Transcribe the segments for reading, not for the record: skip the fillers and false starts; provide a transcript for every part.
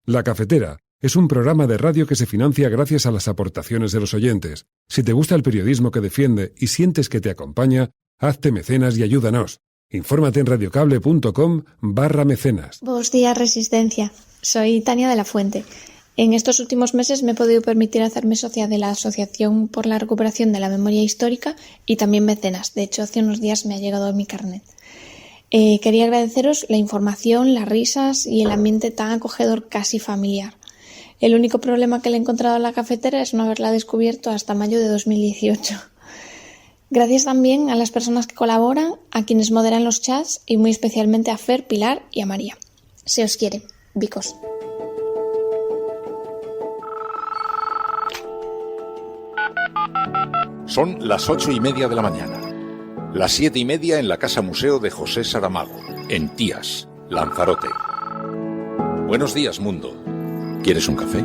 La Cafetera es un programa de radio que se financia gracias a las aportaciones de los oyentes. Si te gusta el periodismo que defiende y sientes que te acompaña, hazte mecenas y ayúdanos. Infórmate en radiocable.com/mecenas. Buenos días, Resistencia. Soy Tania de la Fuente. En estos últimos meses me he podido permitir hacerme socia de la Asociación por la Recuperación de la Memoria Histórica y también mecenas. De hecho, hace unos días me ha llegado mi carnet. Quería agradeceros la información, las risas y el ambiente tan acogedor, casi familiar. El único problema que le he encontrado a la cafetera es no haberla descubierto hasta mayo de 2018. Gracias también a las personas que colaboran, a quienes moderan los chats y muy especialmente a Fer, Pilar y a María. Se os quiere, bicos. Son las 8:30 de la mañana. Las 7:30 en la Casa Museo de José Saramago, en Tías, Lanzarote. Buenos días, mundo. ¿Quieres un café?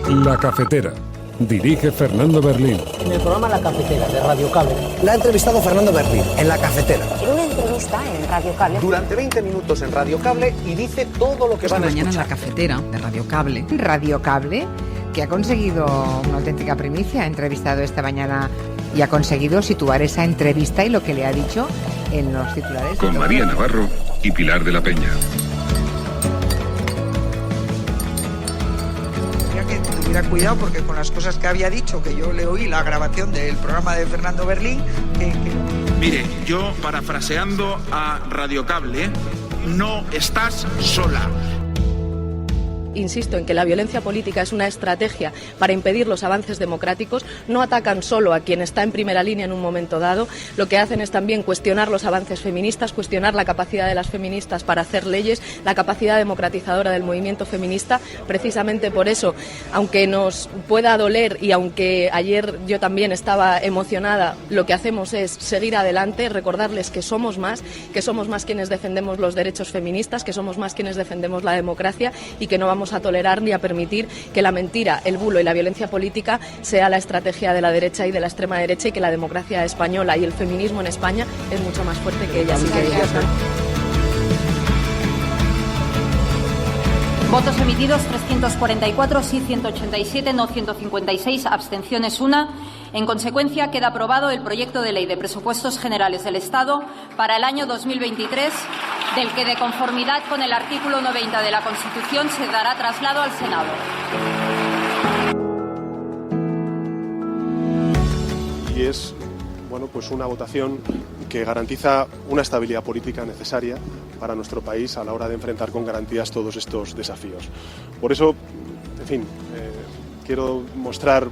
La Cafetera. Dirige Fernando Berlín. En el programa La Cafetera de Radio Cable. La ha entrevistado Fernando Berlín en La Cafetera. En una entrevista en Radio Cable. Durante 20 minutos en Radio Cable y dice todo lo que van a escuchar. Mañana en La Cafetera de Radio Cable. Radio Cable, que ha conseguido una auténtica primicia. Ha entrevistado esta mañana y ha conseguido situar esa entrevista y lo que le ha dicho en los titulares. Con María Navarro y Pilar de la Peña. Que tuviera cuidado porque con las cosas que había dicho, que yo le oí la grabación del programa de Fernando Berlín, Mire, yo parafraseando a Radio Cable, no estás sola. Insisto en que la violencia política es una estrategia para impedir los avances democráticos. No atacan solo a quien está en primera línea en un momento dado. Lo que hacen es también cuestionar los avances feministas, cuestionar la capacidad de las feministas para hacer leyes, la capacidad democratizadora del movimiento feminista. Precisamente por eso, aunque nos pueda doler y aunque ayer yo también estaba emocionada, lo que hacemos es seguir adelante, recordarles que somos más quienes defendemos los derechos feministas, que somos más quienes defendemos la democracia y que no vamos a tolerar ni a permitir que la mentira, el bulo y la violencia política sea la estrategia de la derecha y de la extrema derecha, y que la democracia española y el feminismo en España es mucho más fuerte que ellas y que ellos. Votos emitidos 344, sí 187, no 156, abstenciones 1. En consecuencia, queda aprobado el proyecto de ley de presupuestos generales del Estado para el año 2023, del que, de conformidad con el artículo 90 de la Constitución, se dará traslado al Senado. Y es, pues una votación que garantiza una estabilidad política necesaria para nuestro país a la hora de enfrentar con garantías todos estos desafíos. Por eso, quiero mostrar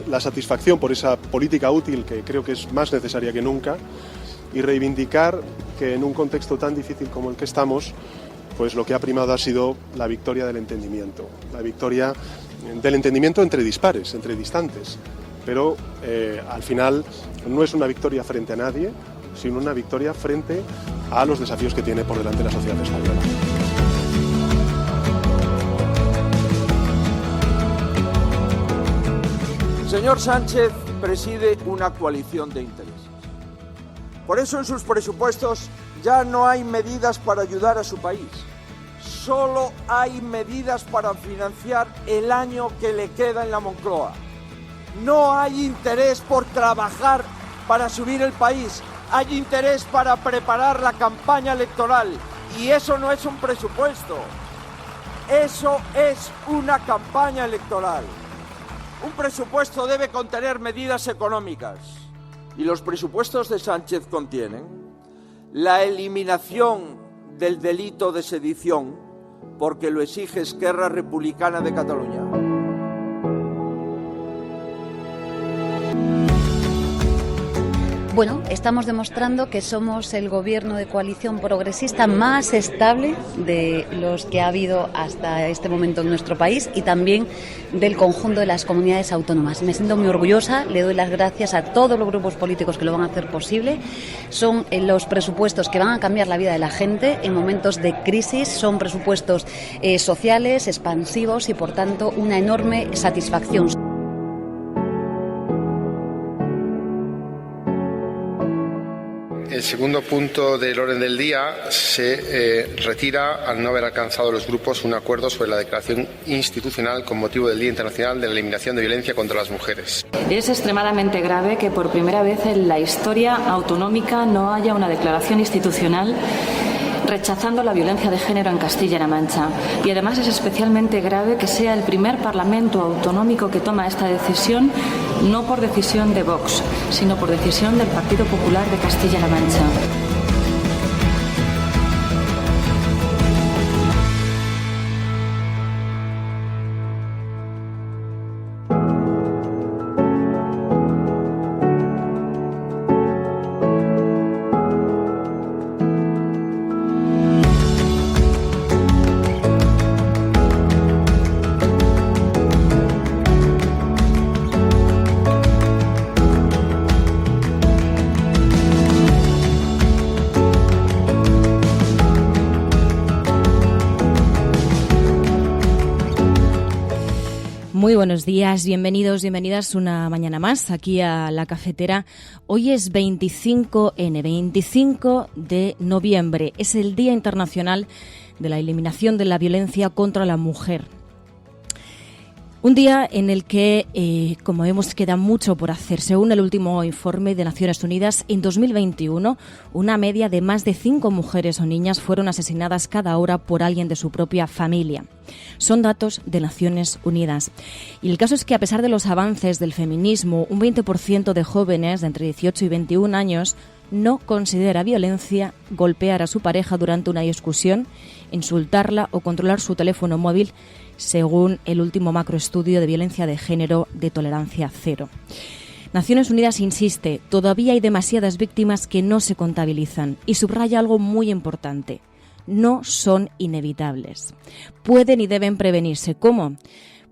la satisfacción por esa política útil que creo que es más necesaria que nunca, y reivindicar que en un contexto tan difícil como el que estamos, pues lo que ha primado ha sido la victoria del entendimiento. La victoria del entendimiento entre dispares, entre distantes. Pero al final no es una victoria frente a nadie, sino una victoria frente a los desafíos que tiene por delante la sociedad española. Señor Sánchez preside una coalición de intereses. Por eso en sus presupuestos ya no hay medidas para ayudar a su país. Solo hay medidas para financiar el año que le queda en la Moncloa. No hay interés por trabajar para subir el país. Hay interés para preparar la campaña electoral. Y eso no es un presupuesto. Eso es una campaña electoral. Un presupuesto debe contener medidas económicas. Y los presupuestos de Sánchez contienen la eliminación del delito de sedición, porque lo exige Esquerra Republicana de Cataluña. Bueno, estamos demostrando que somos el gobierno de coalición progresista más estable de los que ha habido hasta este momento en nuestro país y también del conjunto de las comunidades autónomas. Me siento muy orgullosa, le doy las gracias a todos los grupos políticos que lo van a hacer posible. Son los presupuestos que van a cambiar la vida de la gente en momentos de crisis, son presupuestos sociales, expansivos y, por tanto, una enorme satisfacción. El segundo punto del orden del día se retira al no haber alcanzado los grupos un acuerdo sobre la declaración institucional con motivo del Día Internacional de la Eliminación de Violencia contra las Mujeres. Es extremadamente grave que por primera vez en la historia autonómica no haya una declaración institucional rechazando la violencia de género en Castilla-La Mancha. Y además es especialmente grave que sea el primer Parlamento autonómico que toma esta decisión, no por decisión de Vox, sino por decisión del Partido Popular de Castilla-La Mancha. Muy buenos días, bienvenidos, bienvenidas una mañana más aquí a La Cafetera. Hoy es 25 de noviembre, es el Día Internacional de la Eliminación de la Violencia contra la Mujer. Un día en el que, como vemos, queda mucho por hacer. Según el último informe de Naciones Unidas, en 2021, una media de más de 5 mujeres o niñas fueron asesinadas cada hora por alguien de su propia familia. Son datos de Naciones Unidas. Y el caso es que, a pesar de los avances del feminismo, un 20% de jóvenes de entre 18 y 21 años no considera violencia golpear a su pareja durante una discusión, insultarla o controlar su teléfono móvil, según el último macroestudio de violencia de género de Tolerancia Cero. Naciones Unidas insiste, todavía hay demasiadas víctimas que no se contabilizan y subraya algo muy importante. No son inevitables. Pueden y deben prevenirse. ¿Cómo?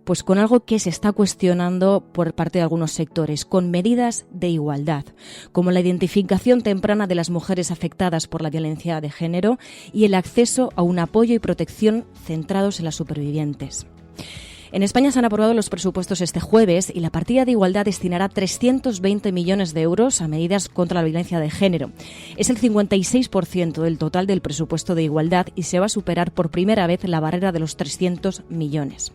Pues con algo que se está cuestionando por parte de algunos sectores, con medidas de igualdad, como la identificación temprana de las mujeres afectadas por la violencia de género y el acceso a un apoyo y protección centrados en las supervivientes. En España se han aprobado los presupuestos este jueves y la partida de igualdad destinará 320 millones de euros a medidas contra la violencia de género. Es el 56% del total del presupuesto de igualdad y se va a superar por primera vez la barrera de los 300 millones.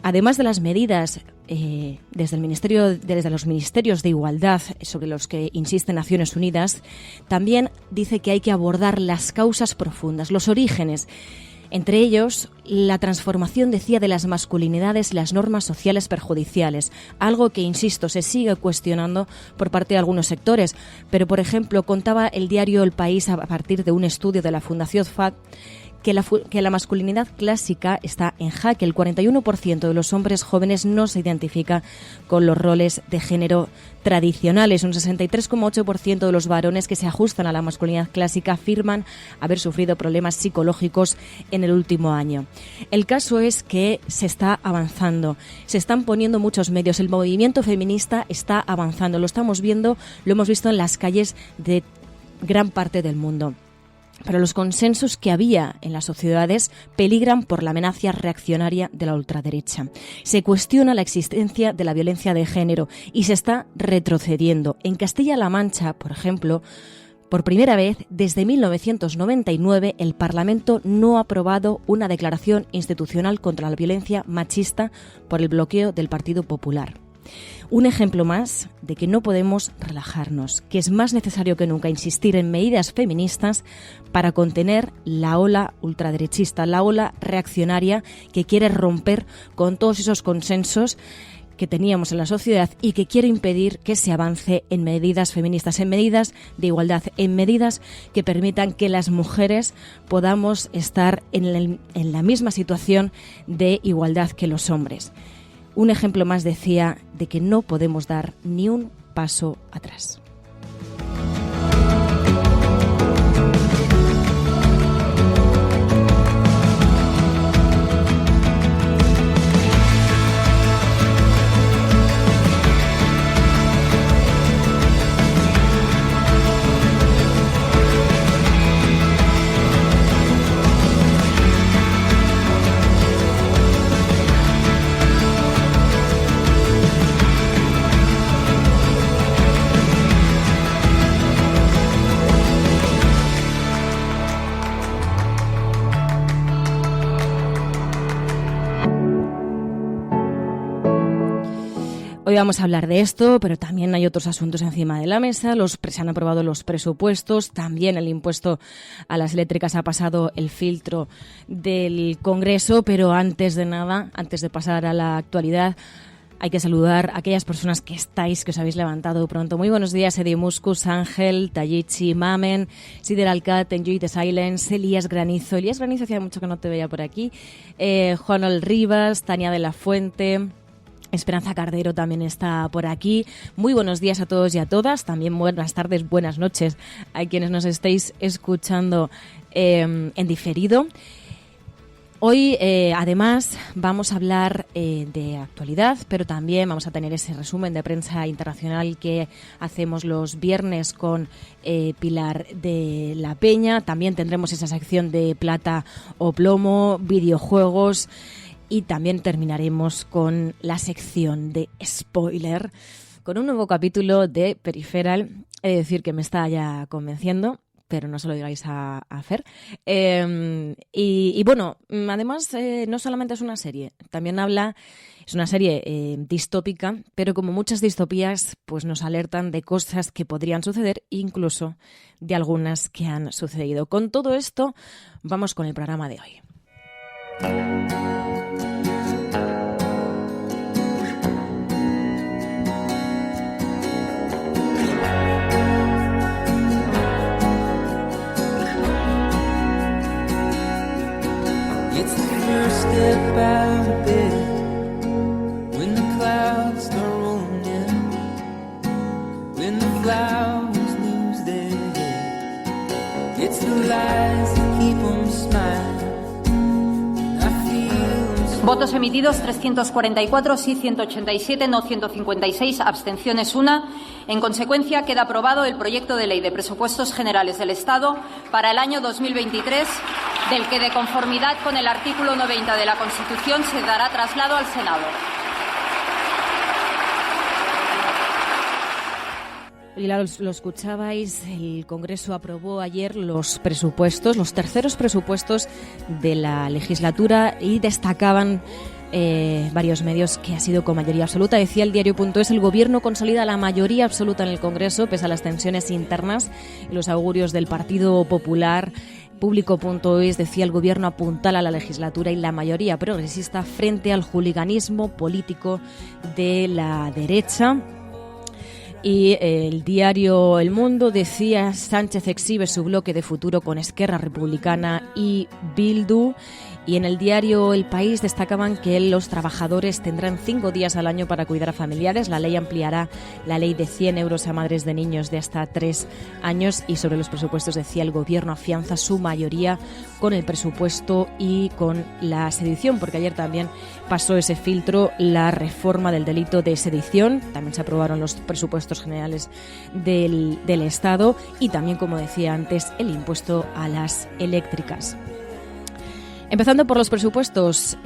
Además de las medidas desde los ministerios de igualdad sobre los que insiste Naciones Unidas, también dice que hay que abordar las causas profundas, los orígenes. Entre ellos, la transformación, decía, de las masculinidades y las normas sociales perjudiciales, algo que, insisto, se sigue cuestionando por parte de algunos sectores. Pero, por ejemplo, contaba el diario El País, a partir de un estudio de la Fundación FAD, que la masculinidad clásica está en jaque. El 41% de los hombres jóvenes no se identifica con los roles de género tradicionales. Un 63,8% de los varones que se ajustan a la masculinidad clásica afirman haber sufrido problemas psicológicos en el último año. El caso es que se está avanzando, se están poniendo muchos medios, el movimiento feminista está avanzando, lo estamos viendo, lo hemos visto en las calles de gran parte del mundo. Pero los consensos que había en las sociedades peligran por la amenaza reaccionaria de la ultraderecha. Se cuestiona la existencia de la violencia de género y se está retrocediendo. En Castilla-La Mancha, por ejemplo, por primera vez desde 1999, el Parlamento no ha aprobado una declaración institucional contra la violencia machista por el bloqueo del Partido Popular. Un ejemplo más de que no podemos relajarnos, que es más necesario que nunca insistir en medidas feministas para contener la ola ultraderechista, la ola reaccionaria que quiere romper con todos esos consensos que teníamos en la sociedad y que quiere impedir que se avance en medidas feministas, en medidas de igualdad, en medidas que permitan que las mujeres podamos estar en la misma situación de igualdad que los hombres. Un ejemplo más, decía, de que no podemos dar ni un paso atrás. Hoy vamos a hablar de esto, pero también hay otros asuntos encima de la mesa. Se han aprobado los presupuestos, también el impuesto a las eléctricas ha pasado el filtro del Congreso, pero antes de nada, antes de pasar a la actualidad, hay que saludar a aquellas personas que os habéis levantado pronto. Muy buenos días, Edi Muscus, Ángel, Tayichi, Mamen, Sider Alcat, Enjoy the Silence, Elías Granizo, hacía mucho que no te veía por aquí, Juanol Rivas, Tania de la Fuente, Esperanza Cardero también está por aquí. Muy buenos días a todos y a todas. También buenas tardes, buenas noches a quienes nos estéis escuchando en diferido. Hoy, además, vamos a hablar de actualidad, pero también vamos a tener ese resumen de prensa internacional que hacemos los viernes con Pilar de la Peña. También tendremos esa sección de plata o plomo, videojuegos. Y también terminaremos con la sección de spoiler, con un nuevo capítulo de Peripheral. He de decir que me está ya convenciendo, pero no se lo digáis a Fer. Y bueno, además no solamente es una serie, también es una serie distópica, pero como muchas distopías, pues nos alertan de cosas que podrían suceder, incluso de algunas que han sucedido. Con todo esto, vamos con el programa de hoy. Step out of bed when the clouds start rolling in, when the flowers lose their head. It's the lies that keep them smiling. Votos emitidos 344, sí 187, no 156, abstenciones 1. En consecuencia, queda aprobado el proyecto de ley de presupuestos generales del Estado para el año 2023, del que, de conformidad con el artículo 90 de la Constitución, se dará traslado al Senado. Y lo escuchabais, el Congreso aprobó ayer los presupuestos, los terceros presupuestos de la legislatura, y destacaban varios medios que ha sido con mayoría absoluta. Decía el diario.es, el Gobierno consolida la mayoría absoluta en el Congreso pese a las tensiones internas y los augurios del Partido Popular. Público.es decía, el Gobierno apuntala la legislatura y la mayoría progresista frente al juliganismo político de la derecha. Y el diario El Mundo decía, Sánchez exhibe su bloque de futuro con Esquerra Republicana y Bildu. Y en el diario El País destacaban que los trabajadores tendrán 5 días al año para cuidar a familiares. La ley ampliará la ley de 100 euros a madres de niños de hasta 3 años. Y sobre los presupuestos decía, el Gobierno afianza su mayoría con el presupuesto y con la sedición, porque ayer también pasó ese filtro la reforma del delito de sedición. También se aprobaron los presupuestos generales del Estado y también, como decía antes, el impuesto a las eléctricas. Empezando por los presupuestos,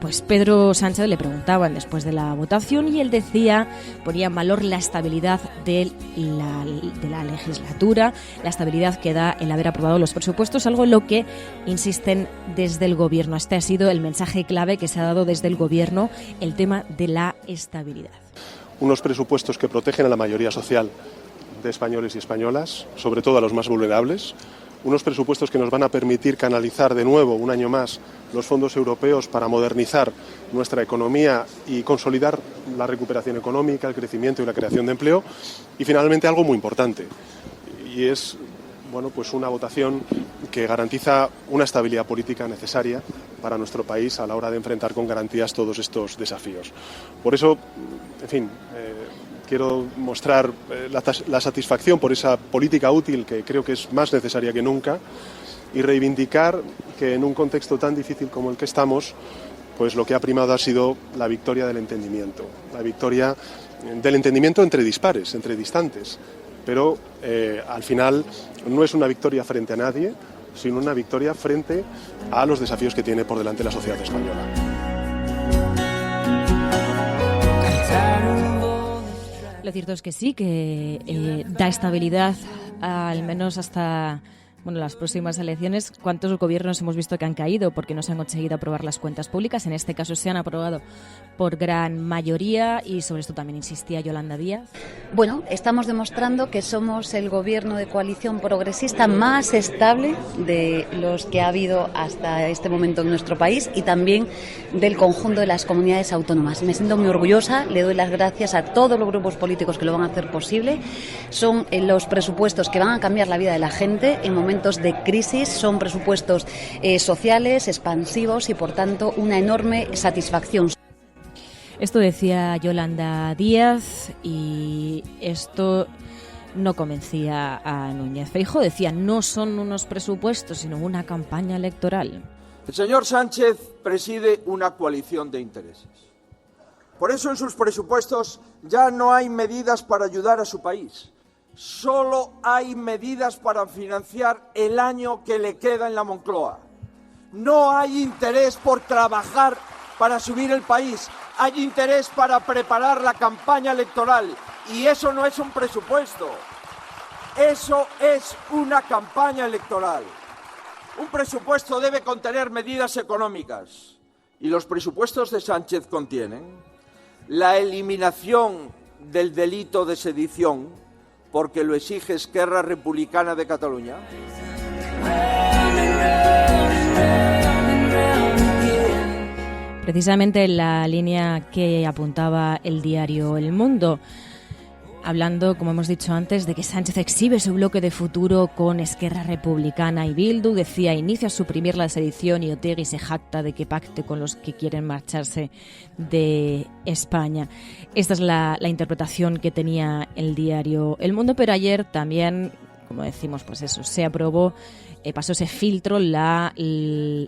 pues Pedro Sánchez le preguntaban después de la votación y él decía, ponía en valor la estabilidad de la legislatura, la estabilidad que da el haber aprobado los presupuestos, algo en lo que insisten desde el Gobierno. Este ha sido el mensaje clave que se ha dado desde el Gobierno, el tema de la estabilidad. Unos presupuestos que protegen a la mayoría social de españoles y españolas, sobre todo a los más vulnerables. Unos presupuestos que nos van a permitir canalizar de nuevo, un año más, los fondos europeos para modernizar nuestra economía y consolidar la recuperación económica, el crecimiento y la creación de empleo. Y finalmente algo muy importante, y es pues una votación que garantiza una estabilidad política necesaria para nuestro país a la hora de enfrentar con garantías todos estos desafíos. Por eso, en fin, quiero mostrar la satisfacción por esa política útil que creo que es más necesaria que nunca y reivindicar que en un contexto tan difícil como el que estamos, pues lo que ha primado ha sido la victoria del entendimiento. La victoria del entendimiento entre dispares, entre distantes. Pero al final no es una victoria frente a nadie, sino una victoria frente a los desafíos que tiene por delante la sociedad española. Lo cierto es que sí, que da estabilidad al menos hasta las próximas elecciones, ¿cuántos gobiernos hemos visto que han caído porque no se han conseguido aprobar las cuentas públicas? En este caso se han aprobado por gran mayoría y sobre esto también insistía Yolanda Díaz. Bueno, estamos demostrando que somos el gobierno de coalición progresista más estable de los que ha habido hasta este momento en nuestro país y también del conjunto de las comunidades autónomas. Me siento muy orgullosa, le doy las gracias a todos los grupos políticos que lo van a hacer posible. Son los presupuestos que van a cambiar la vida de la gente en momentos de crisis, son presupuestos sociales, expansivos y por tanto una enorme satisfacción. Esto decía Yolanda Díaz y esto no convencía a Núñez Feijóo. Decía, no son unos presupuestos, sino una campaña electoral. El señor Sánchez preside una coalición de intereses. Por eso en sus presupuestos ya no hay medidas para ayudar a su país. Solo hay medidas para financiar el año que le queda en la Moncloa. No hay interés por trabajar para subir el país. Hay interés para preparar la campaña electoral. Y eso no es un presupuesto. Eso es una campaña electoral. Un presupuesto debe contener medidas económicas. Y los presupuestos de Sánchez contienen la eliminación del delito de sedición, porque lo exige Esquerra Republicana de Cataluña. Precisamente la línea que apuntaba el diario El Mundo, hablando, como hemos dicho antes, de que Sánchez exhibe su bloque de futuro con Esquerra Republicana y Bildu. Decía, inicia a suprimir la sedición y Otegi se jacta de que pacte con los que quieren marcharse de España. Esta es la interpretación que tenía el diario El Mundo, pero ayer también, como decimos, pues eso, se aprobó, pasó ese filtro la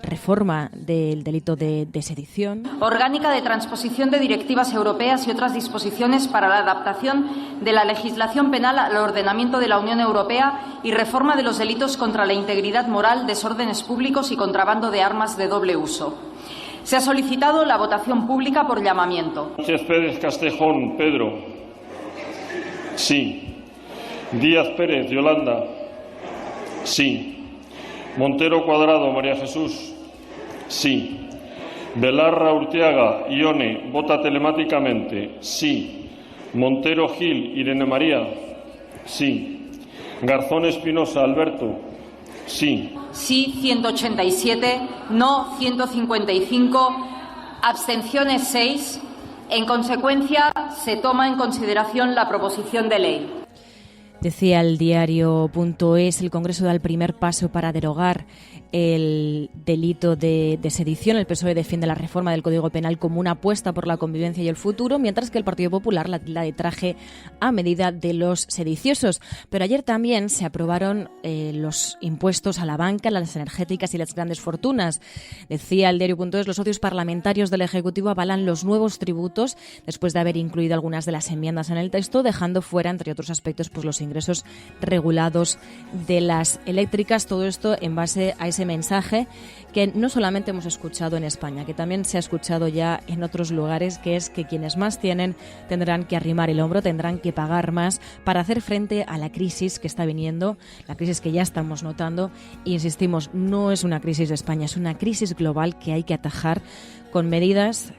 reforma del delito de sedición. Orgánica de transposición de directivas europeas y otras disposiciones para la adaptación de la legislación penal al ordenamiento de la Unión Europea y reforma de los delitos contra la integridad moral, desórdenes públicos y contrabando de armas de doble uso. Se ha solicitado la votación pública por llamamiento. Sánchez Pérez Castejón, Pedro. Sí. Díaz Pérez, Yolanda. Sí. Montero Cuadrado, María Jesús. Sí. Belarra Urteaga, Ione, vota telemáticamente. Sí. Montero Gil, Irene María. Sí. Garzón Espinosa, Alberto. Sí. Sí, 187. No, 155. Abstenciones, 6. En consecuencia, se toma en consideración la proposición de ley. Decía el diario.es, el Congreso da el primer paso para derogar el delito de sedición. El PSOE defiende la reforma del Código Penal como una apuesta por la convivencia y el futuro, mientras que el Partido Popular la tilda de traje a medida de los sediciosos. Pero ayer también se aprobaron los impuestos a la banca, las energéticas y las grandes fortunas. Decía el diario.es, los socios parlamentarios del Ejecutivo avalan los nuevos tributos después de haber incluido algunas de las enmiendas en el texto, dejando fuera, entre otros aspectos, pues los ingresos regulados de las eléctricas. Todo esto en base a ese mensaje que no solamente hemos escuchado en España, que también se ha escuchado ya en otros lugares, que es que quienes más tienen tendrán que arrimar el hombro, tendrán que pagar más para hacer frente a la crisis que está viniendo, la crisis que ya estamos notando. E insistimos, no es una crisis de España, es una crisis global que hay que atajar con medidas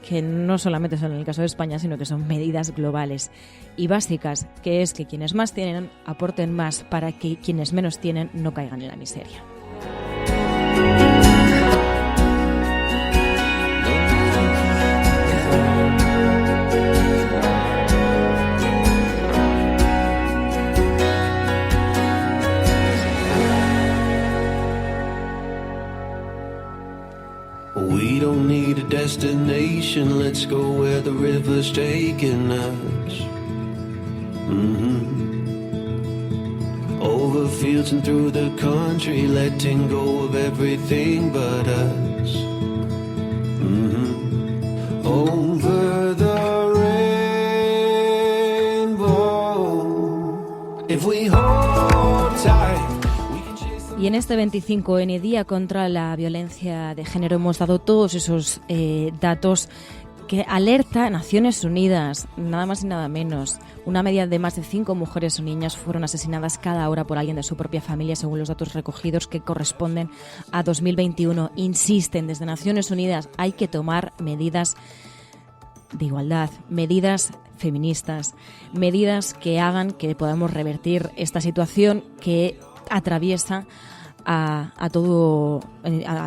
que no solamente son en el caso de España, sino que son medidas globales y básicas, que es que quienes más tienen aporten más para que quienes menos tienen no caigan en la miseria. We don't need a destination, let's go where the river's taking us. Over fields and through the country, letting go of everything but us. Over the rainbow, if we hold tight. Y en este 25N, Día contra la Violencia de Género, hemos dado todos esos datos que alerta a Naciones Unidas, nada más y nada menos. Una media de más de 5 mujeres o niñas fueron asesinadas cada hora por alguien de su propia familia, según los datos recogidos que corresponden a 2021. Insisten desde Naciones Unidas, hay que tomar medidas de igualdad, medidas feministas, medidas que hagan que podamos revertir esta situación que atraviesa a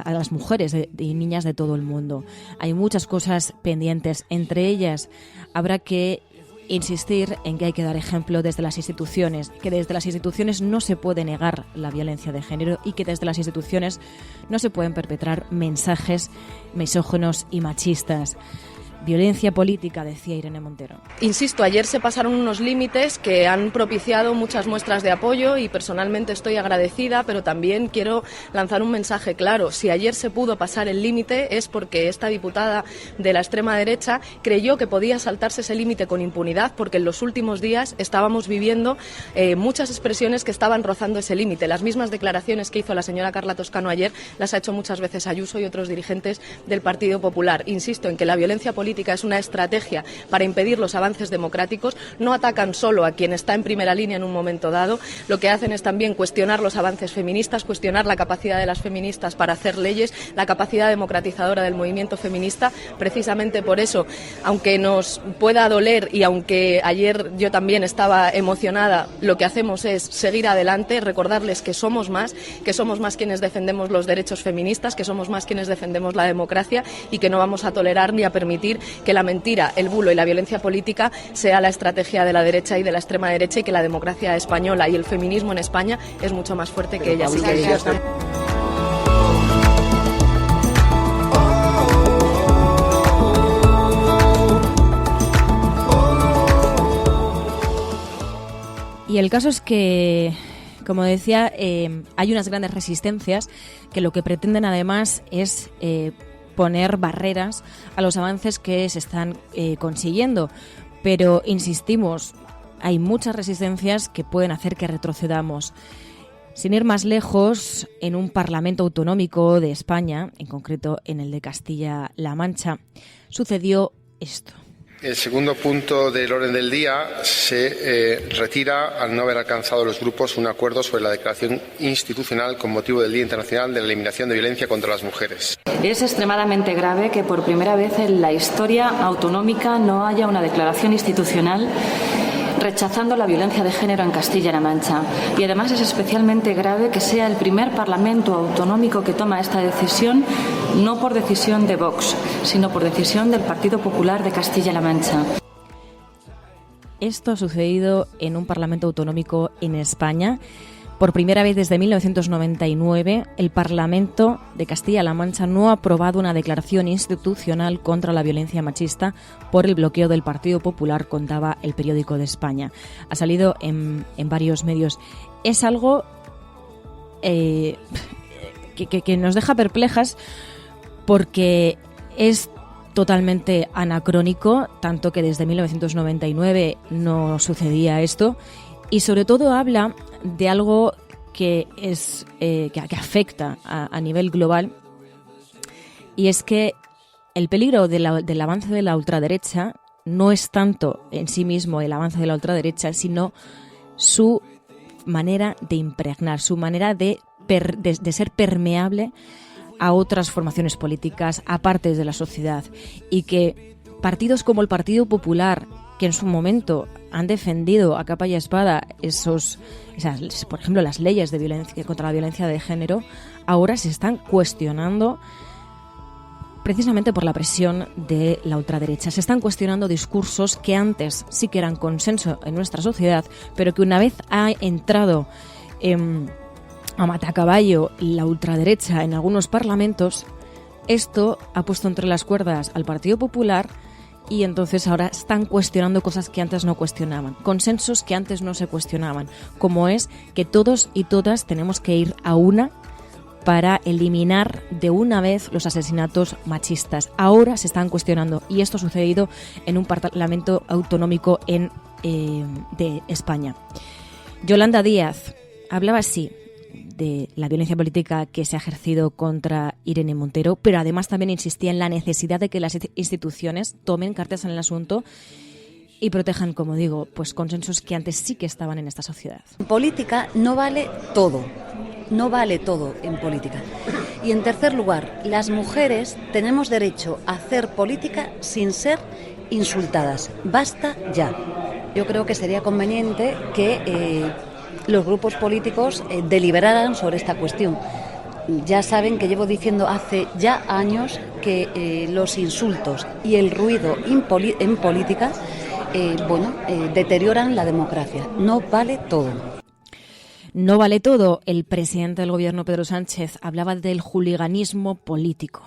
las mujeres y niñas de todo el mundo. Hay muchas cosas pendientes. Entre ellas, habrá que insistir en que hay que dar ejemplo desde las instituciones, que desde las instituciones no se puede negar la violencia de género y que desde las instituciones no se pueden perpetrar mensajes misóginos y machistas. Violencia política, decía Irene Montero. Insisto, ayer se pasaron unos límites que han propiciado muchas muestras de apoyo y personalmente estoy agradecida, pero también quiero lanzar un mensaje claro. Si ayer se pudo pasar el límite es porque esta diputada de la extrema derecha creyó que podía saltarse ese límite con impunidad, porque en los últimos días estábamos viviendo muchas expresiones que estaban rozando ese límite. Las mismas declaraciones que hizo la señora Carla Toscano ayer las ha hecho muchas veces Ayuso y otros dirigentes del Partido Popular. Insisto en que la violencia política es una estrategia para impedir los avances democráticos. No atacan solo a quien está en primera línea en un momento dado, lo que hacen es también cuestionar los avances feministas, cuestionar la capacidad de las feministas para hacer leyes, la capacidad democratizadora del movimiento feminista. Precisamente por eso, aunque nos pueda doler y aunque ayer yo también estaba emocionada, lo que hacemos es seguir adelante, recordarles que somos más quienes defendemos los derechos feministas, que somos más quienes defendemos la democracia y que no vamos a tolerar ni a permitir que la mentira, el bulo y la violencia política sea la estrategia de la derecha y de la extrema derecha, y que la democracia española y el feminismo en España es mucho más fuerte que ellas. Y el caso es que, como decía, hay unas grandes resistencias que lo que pretenden además es poner barreras a los avances que se están consiguiendo. Pero, insistimos, hay muchas resistencias que pueden hacer que retrocedamos. Sin ir más lejos, en un Parlamento autonómico de España, en concreto en el de Castilla-La Mancha, sucedió esto. El segundo punto del orden del día se retira al no haber alcanzado los grupos un acuerdo sobre la declaración institucional con motivo del Día Internacional de la Eliminación de Violencia contra las Mujeres. Es extremadamente grave que por primera vez en la historia autonómica no haya una declaración institucional rechazando la violencia de género en Castilla-La Mancha. Y además es especialmente grave que sea el primer Parlamento autonómico que toma esta decisión, no por decisión de Vox, sino por decisión del Partido Popular de Castilla-La Mancha. Esto ha sucedido en un Parlamento autonómico en España. Por primera vez desde 1999, el Parlamento de Castilla-La Mancha no ha aprobado una declaración institucional contra la violencia machista por el bloqueo del Partido Popular, contaba El Periódico de España. Ha salido en varios medios. Es algo que nos deja perplejas porque es totalmente anacrónico, tanto que desde 1999 no sucedía esto, y sobre todo habla de algo que es que afecta a nivel global, y es que el peligro del avance de la ultraderecha no es tanto en sí mismo el avance de la ultraderecha, sino su manera de impregnar, su manera de ser permeable a otras formaciones políticas, a partes de la sociedad, y que partidos como el Partido Popular, que en su momento han defendido a capa y espada por ejemplo, las leyes de violencia contra la violencia de género, ahora se están cuestionando precisamente por la presión de la ultraderecha. Se están cuestionando discursos que antes sí que eran consenso en nuestra sociedad, pero que una vez ha entrado a matacaballo la ultraderecha en algunos parlamentos, esto ha puesto entre las cuerdas al Partido Popular, y entonces ahora están cuestionando cosas que antes no cuestionaban, consensos que antes no se cuestionaban, como es que todos y todas tenemos que ir a una para eliminar de una vez los asesinatos machistas. Ahora se están cuestionando, y esto ha sucedido en un Parlamento autonómico de España. Yolanda Díaz hablaba así de la violencia política que se ha ejercido contra Irene Montero, pero además también insistía en la necesidad de que las instituciones tomen cartas en el asunto y protejan, como digo, pues consensos que antes sí que estaban en esta sociedad. En política no vale todo en política. Y en tercer lugar, las mujeres tenemos derecho a hacer política sin ser insultadas. Basta ya. Yo creo que sería conveniente que los grupos políticos deliberaran sobre esta cuestión. Ya saben que llevo diciendo hace ya años que los insultos y el ruido en política deterioran la democracia. No vale todo. No vale todo. El presidente del gobierno, Pedro Sánchez, hablaba del juliganismo político.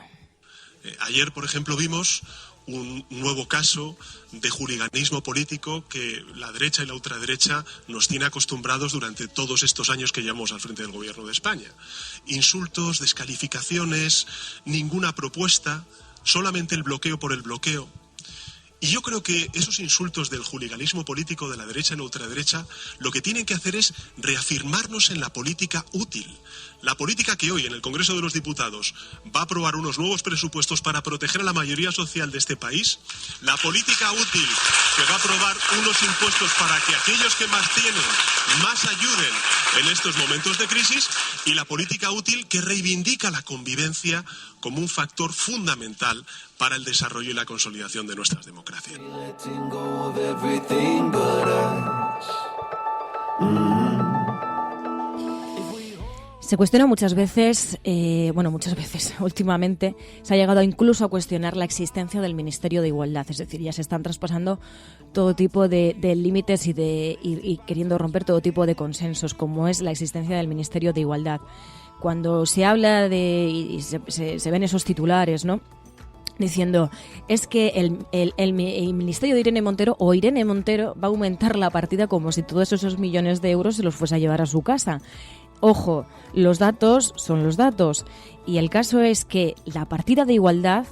Ayer, por ejemplo, vimos un nuevo caso de juliganismo político que la derecha y la ultraderecha nos tiene acostumbrados durante todos estos años que llevamos al frente del gobierno de España. Insultos, descalificaciones, ninguna propuesta, solamente el bloqueo por el bloqueo. Y yo creo que esos insultos del juliganismo político de la derecha y la ultraderecha lo que tienen que hacer es reafirmarnos en la política útil. La política que hoy en el Congreso de los Diputados va a aprobar unos nuevos presupuestos para proteger a la mayoría social de este país. La política útil que va a aprobar unos impuestos para que aquellos que más tienen más ayuden en estos momentos de crisis. Y la política útil que reivindica la convivencia como un factor fundamental para el desarrollo y la consolidación de nuestras democracias. Se cuestiona muchas veces, últimamente, se ha llegado incluso a cuestionar la existencia del Ministerio de Igualdad. Es decir, ya se están traspasando todo tipo de límites y queriendo romper todo tipo de consensos, como es la existencia del Ministerio de Igualdad. Cuando se habla y se ven esos titulares, ¿no?, diciendo, es que el Ministerio de Irene Montero o Irene Montero va a aumentar la partida como si todos esos millones de euros se los fuese a llevar a su casa. Ojo, los datos son los datos. Y el caso es que la partida de igualdad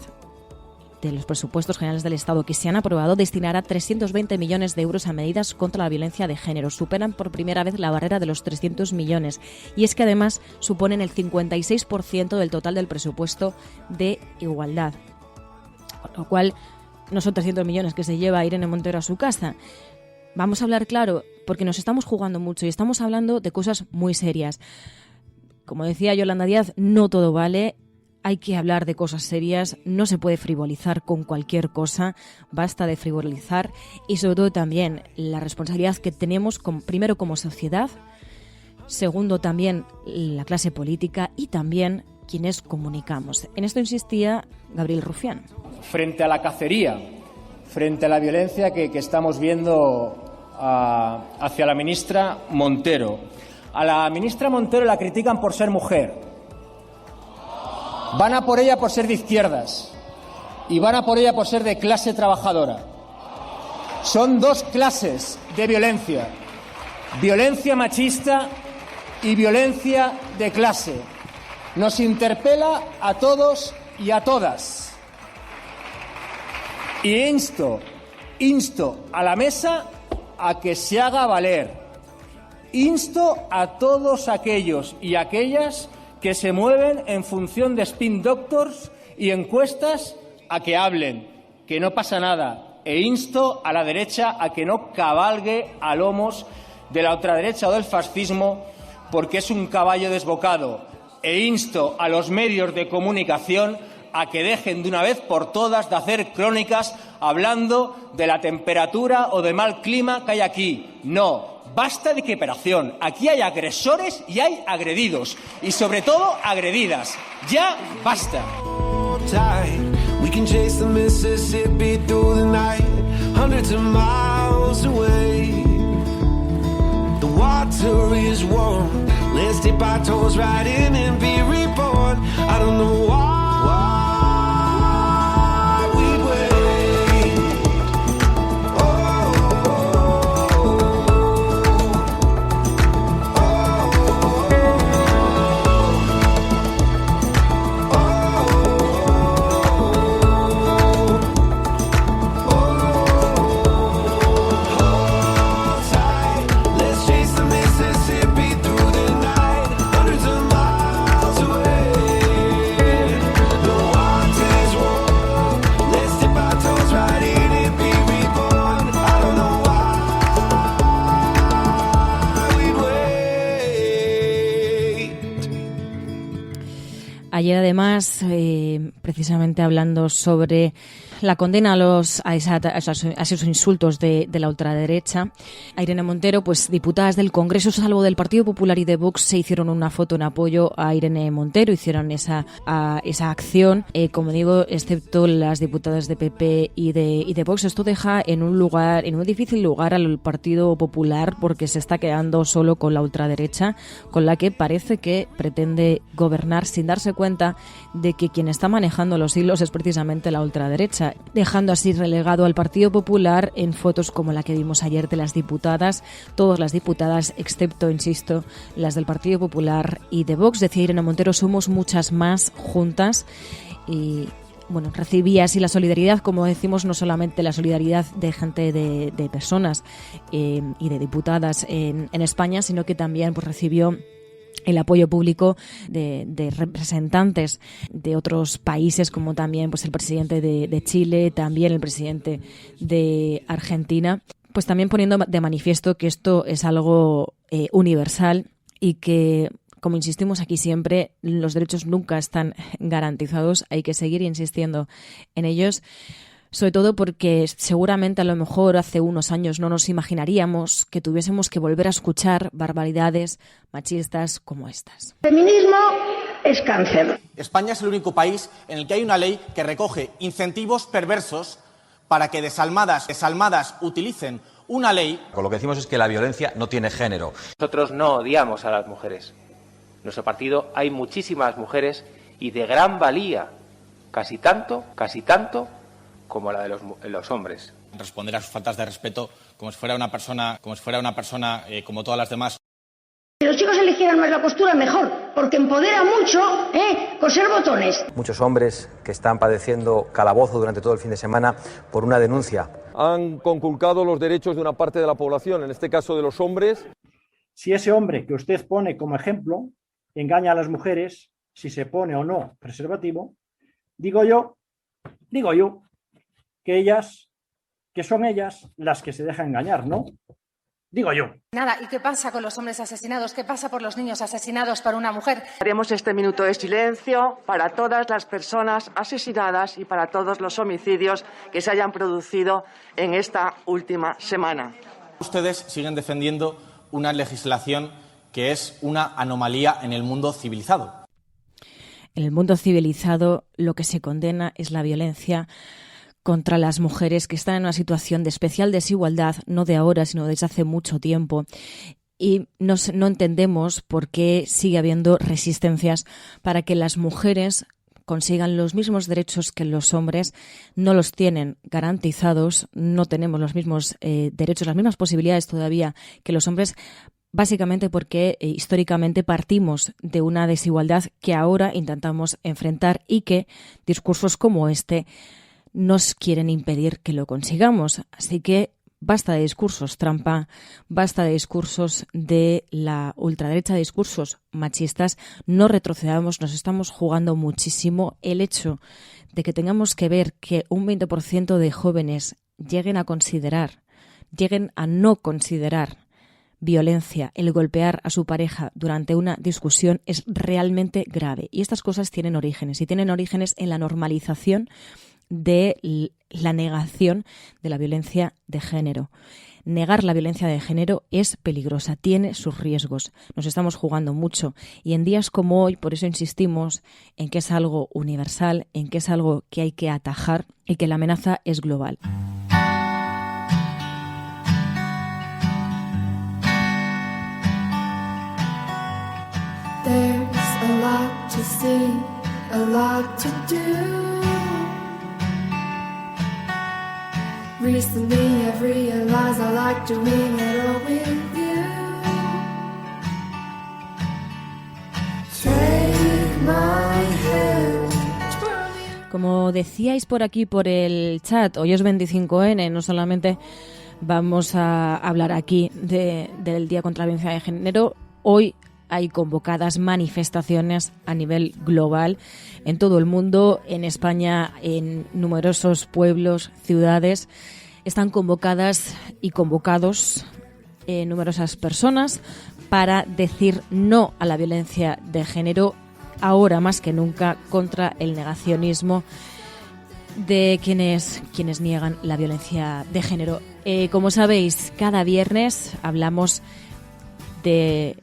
de los presupuestos generales del Estado que se han aprobado destinará 320 millones de euros a medidas contra la violencia de género. Superan por primera vez la barrera de los 300 millones. Y es que además suponen el 56% del total del presupuesto de igualdad. Con lo cual, no son 300 millones que se lleva Irene Montero a su casa. Vamos a hablar claro, porque nos estamos jugando mucho y estamos hablando de cosas muy serias. Como decía Yolanda Díaz, no todo vale, hay que hablar de cosas serias, no se puede frivolizar con cualquier cosa, basta de frivolizar y sobre todo también la responsabilidad que tenemos primero como sociedad, segundo también la clase política y también quienes comunicamos. En esto insistía Gabriel Rufián. Frente a la cacería, frente a la violencia que estamos viendo hacia la ministra Montero. A la ministra Montero la critican por ser mujer. Van a por ella por ser de izquierdas. Y van a por ella por ser de clase trabajadora. Son dos clases de violencia. Violencia machista y violencia de clase. Nos interpela a todos y a todas. Y insto a la mesa a que se haga valer. Insto a todos aquellos y aquellas que se mueven en función de spin doctors y encuestas a que hablen, que no pasa nada. E insto a la derecha a que no cabalgue a lomos de la ultraderecha o del fascismo porque es un caballo desbocado. E insto a los medios de comunicación a que dejen de una vez por todas de hacer crónicas hablando de la temperatura o de mal clima que hay aquí. No, basta de equiparación. Aquí hay agresores y hay agredidos. Y sobre todo, agredidas. Ya basta. We can chase the Mississippi through the night, hundreds of miles away. The water is warm. Let's dip our toes right in and be reborn. I don't know why. Hundreds of Ayer, además, precisamente hablando sobre la condena a esos insultos de la ultraderecha, a Irene Montero, pues diputadas del Congreso, salvo del Partido Popular y de Vox, se hicieron una foto en apoyo a Irene Montero, hicieron esa acción, como digo, excepto las diputadas de PP y de Vox. Esto deja en un difícil lugar al Partido Popular, porque se está quedando solo con la ultraderecha, con la que parece que pretende gobernar sin darse cuenta de que quien está manejando los hilos es precisamente la ultraderecha, dejando así relegado al Partido Popular en fotos como la que vimos ayer de las diputadas, todas las diputadas, excepto, insisto, las del Partido Popular y de Vox. Decía Irene Montero, somos muchas más juntas. Y bueno, recibía así la solidaridad, como decimos, no solamente la solidaridad de gente, de personas y de diputadas en España, sino que también pues recibió el apoyo público de representantes de otros países, como también pues el presidente de Chile, también el presidente de Argentina, pues también poniendo de manifiesto que esto es algo universal y que, como insistimos aquí siempre, los derechos nunca están garantizados, hay que seguir insistiendo en ellos. Sobre todo porque seguramente a lo mejor hace unos años no nos imaginaríamos que tuviésemos que volver a escuchar barbaridades machistas como estas. Feminismo es cáncer. España es el único país en el que hay una ley que recoge incentivos perversos para que desalmadas utilicen una ley. Con lo que decimos es que la violencia no tiene género. Nosotros no odiamos a las mujeres. En nuestro partido hay muchísimas mujeres y de gran valía, casi tanto como la de los hombres. Responder a sus faltas de respeto como si fuera una persona como todas las demás. Si los chicos eligieran más la postura, mejor, porque empodera mucho coser botones. Muchos hombres que están padeciendo calabozo durante todo el fin de semana por una denuncia. Han conculcado los derechos de una parte de la población, en este caso de los hombres. Si ese hombre que usted pone como ejemplo engaña a las mujeres, si se pone o no preservativo, digo yo, que son ellas las que se dejan engañar, ¿no? Digo yo. Nada, ¿y qué pasa con los hombres asesinados? ¿Qué pasa por los niños asesinados por una mujer? Haremos este minuto de silencio para todas las personas asesinadas y para todos los homicidios que se hayan producido en esta última semana. Ustedes siguen defendiendo una legislación que es una anomalía en el mundo civilizado. En el mundo civilizado lo que se condena es la violencia contra las mujeres, que están en una situación de especial desigualdad, no de ahora, sino desde hace mucho tiempo. Y no entendemos por qué sigue habiendo resistencias para que las mujeres consigan los mismos derechos que los hombres. No los tienen garantizados, no tenemos los mismos derechos, las mismas posibilidades todavía que los hombres, básicamente porque históricamente partimos de una desigualdad que ahora intentamos enfrentar y que discursos como este nos quieren impedir que lo consigamos. Así que basta de discursos trampa, basta de discursos de la ultraderecha, de discursos machistas. No retrocedamos, nos estamos jugando muchísimo. El hecho de que tengamos que ver que un 20% de jóvenes lleguen a no considerar violencia el golpear a su pareja durante una discusión es realmente grave. Y estas cosas tienen orígenes, y tienen orígenes en la normalización de la negación de la violencia de género. Negar la violencia de género es peligrosa, tiene sus riesgos. Nos estamos jugando mucho y en días como hoy, por eso insistimos en que es algo universal, en que es algo que hay que atajar y que la amenaza es global. There's a lot to see, a lot to do. Recently I've realized I like doing it all with you. Take my hand. Como decíais por aquí, por el chat, hoy es 25N, no solamente vamos a hablar aquí del Día contra la Violencia de Género, hoy hay convocadas manifestaciones a nivel global en todo el mundo. En España, en numerosos pueblos, ciudades, están convocadas y convocados numerosas personas para decir no a la violencia de género, ahora más que nunca contra el negacionismo de quienes niegan la violencia de género. Como sabéis, cada viernes hablamos de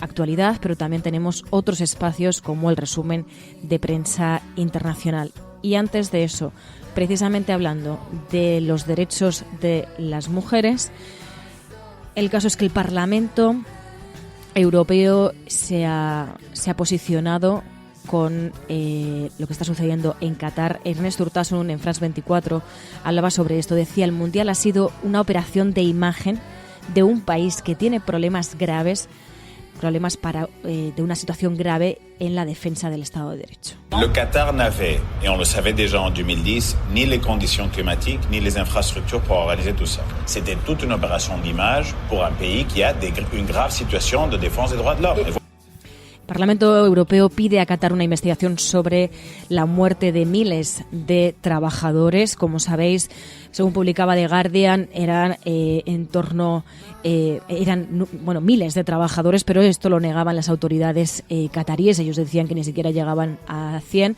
actualidad, pero también tenemos otros espacios como el resumen de prensa internacional. Y antes de eso, precisamente hablando de los derechos de las mujeres, el caso es que el Parlamento Europeo se ha posicionado con lo que está sucediendo en Qatar. Ernest Urtasun en France 24 hablaba sobre esto. Decía, el Mundial ha sido una operación de imagen de un país que tiene problemas graves, de una situación grave en la defensa del Estado de Derecho. Le Qatar n'avait, et on le savait déjà en 2010, ni les conditions climatiques ni les infrastructures pour réaliser tout ça. C'était toute une opération d'image pour un pays qui a une grave situation de défense des droits de l'homme. El Parlamento Europeo pide a Qatar una investigación sobre la muerte de miles de trabajadores. Como sabéis, según publicaba The Guardian, eran miles de trabajadores, pero esto lo negaban las autoridades cataríes. Ellos decían que ni siquiera llegaban a 100,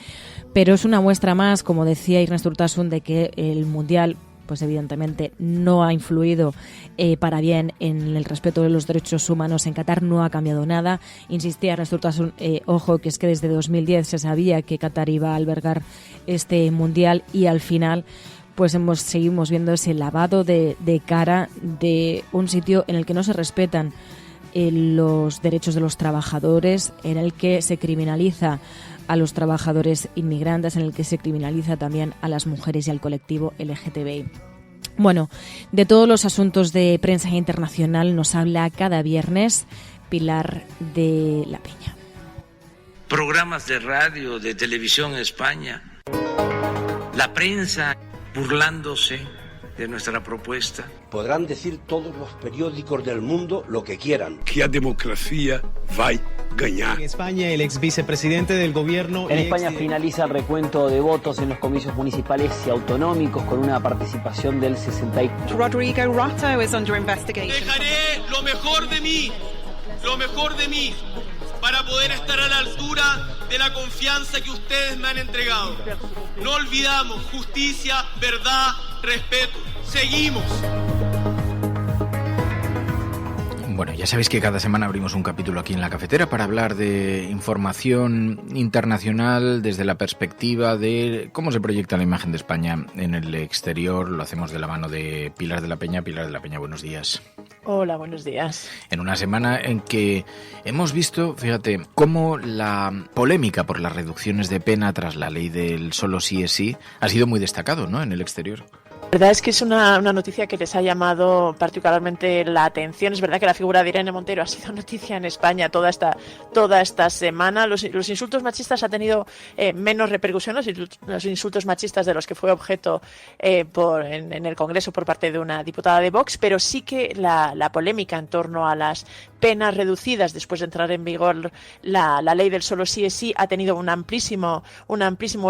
pero es una muestra más, como decía Ernest Urtasun, de que el Mundial pues evidentemente no ha influido para bien en el respeto de los derechos humanos en Qatar. No ha cambiado nada. Insistía Ernest Urtasun, ojo, que es que desde 2010 se sabía que Qatar iba a albergar este Mundial y al final pues seguimos viendo ese lavado de cara de un sitio en el que no se respetan los derechos de los trabajadores, en el que se criminaliza a los trabajadores inmigrantes, en el que se criminaliza también a las mujeres y al colectivo LGTBI. Bueno, de todos los asuntos de prensa internacional nos habla cada viernes Pilar de la Peña. Programas de radio, de televisión en España, la prensa burlándose de nuestra propuesta. Podrán decir todos los periódicos del mundo lo que quieran. Que a democracia va a ganar. En España, el ex vicepresidente del gobierno... En España finaliza el recuento de votos en los comicios municipales y autonómicos con una participación del 60%. Rodrigo Rato is under investigation. Dejaré lo mejor de mí, para poder estar a la altura de la confianza que ustedes me han entregado. No olvidamos justicia, verdad, respeto. Seguimos. Bueno, ya sabéis que cada semana abrimos un capítulo aquí en La Cafetera para hablar de información internacional desde la perspectiva de cómo se proyecta la imagen de España en el exterior. Lo hacemos de la mano de Pilar de la Peña. Pilar de la Peña, buenos días. Hola, buenos días. En una semana en que hemos visto, fíjate, cómo la polémica por las reducciones de pena tras la ley del solo sí es sí ha sido muy destacado, ¿no?, en el exterior. La verdad es que es una noticia que les ha llamado particularmente la atención. Es verdad que la figura de Irene Montero ha sido noticia en España toda esta semana. Los insultos machistas han tenido menos repercusión, los insultos machistas de los que fue objeto en el Congreso por parte de una diputada de Vox, pero sí que la polémica en torno a las penas reducidas después de entrar en vigor la ley del solo sí es sí ha tenido un amplísimo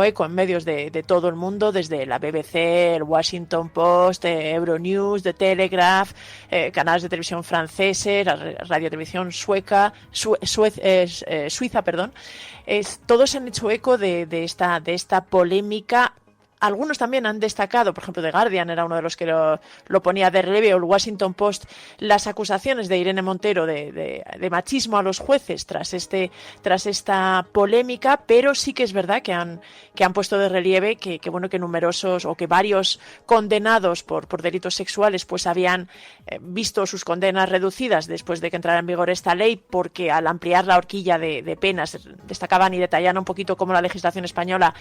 eco en medios de todo el mundo, desde la BBC, el Washington Post, Euronews, The Telegraph, canales de televisión franceses, radio televisión suiza, todos han hecho eco de esta polémica. Algunos también han destacado, por ejemplo, The Guardian era uno de los que lo ponía de relieve, o el Washington Post, las acusaciones de Irene Montero de machismo a los jueces tras esta polémica, pero sí que es verdad que han puesto de relieve que numerosos o que varios condenados por delitos sexuales pues habían visto sus condenas reducidas después de que entrara en vigor esta ley, porque al ampliar la horquilla de penas destacaban y detallaban un poquito cómo la legislación española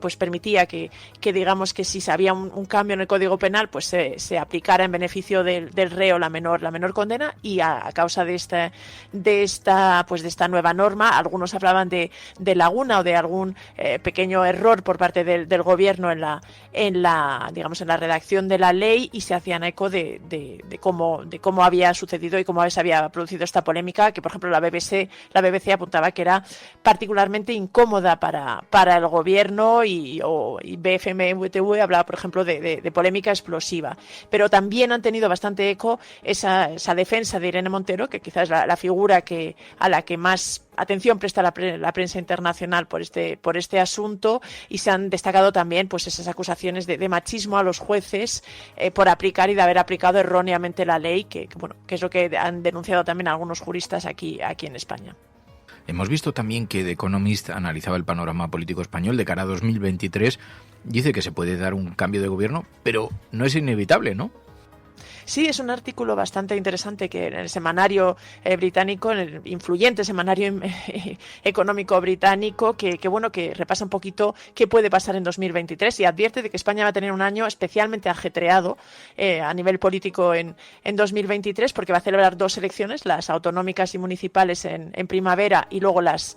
pues permitía que digamos que si había un cambio en el Código Penal pues se aplicara en beneficio del reo la menor condena, y a causa de esta nueva norma algunos hablaban de laguna o de algún pequeño error por parte del gobierno en la redacción de la ley, y se hacían eco de cómo había sucedido y cómo se había producido esta polémica, que por ejemplo la BBC apuntaba que era particularmente incómoda para el gobierno, y BF GMVTV hablaba, por ejemplo, de polémica explosiva. Pero también han tenido bastante eco esa defensa de Irene Montero, que quizás es la figura a la que más atención presta la prensa internacional por este asunto, y se han destacado también pues esas acusaciones de machismo a los jueces por aplicar y de haber aplicado erróneamente la ley, que es lo que han denunciado también algunos juristas aquí en España. Hemos visto también que The Economist analizaba el panorama político español de cara a 2023. Dice que se puede dar un cambio de gobierno, pero no es inevitable, ¿no? Sí, es un artículo bastante interesante que en el semanario británico, en el influyente semanario económico británico, que repasa un poquito qué puede pasar en 2023 y advierte de que España va a tener un año especialmente ajetreado a nivel político en 2023, porque va a celebrar 2 elecciones, las autonómicas y municipales en primavera, y luego las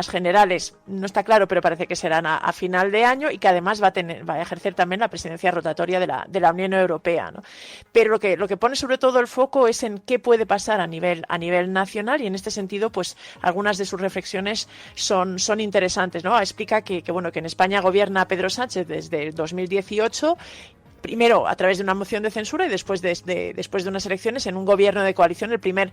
generales, no está claro, pero parece que serán a final de año, y que además va a ejercer también la presidencia rotatoria de la Unión Europea, ¿no? Pero lo que pone sobre todo el foco es en qué puede pasar a nivel nacional, y en este sentido pues algunas de sus reflexiones son interesantes, ¿no? Explica que en España gobierna Pedro Sánchez desde 2018, primero a través de una moción de censura y después de unas elecciones en un gobierno de coalición, el primer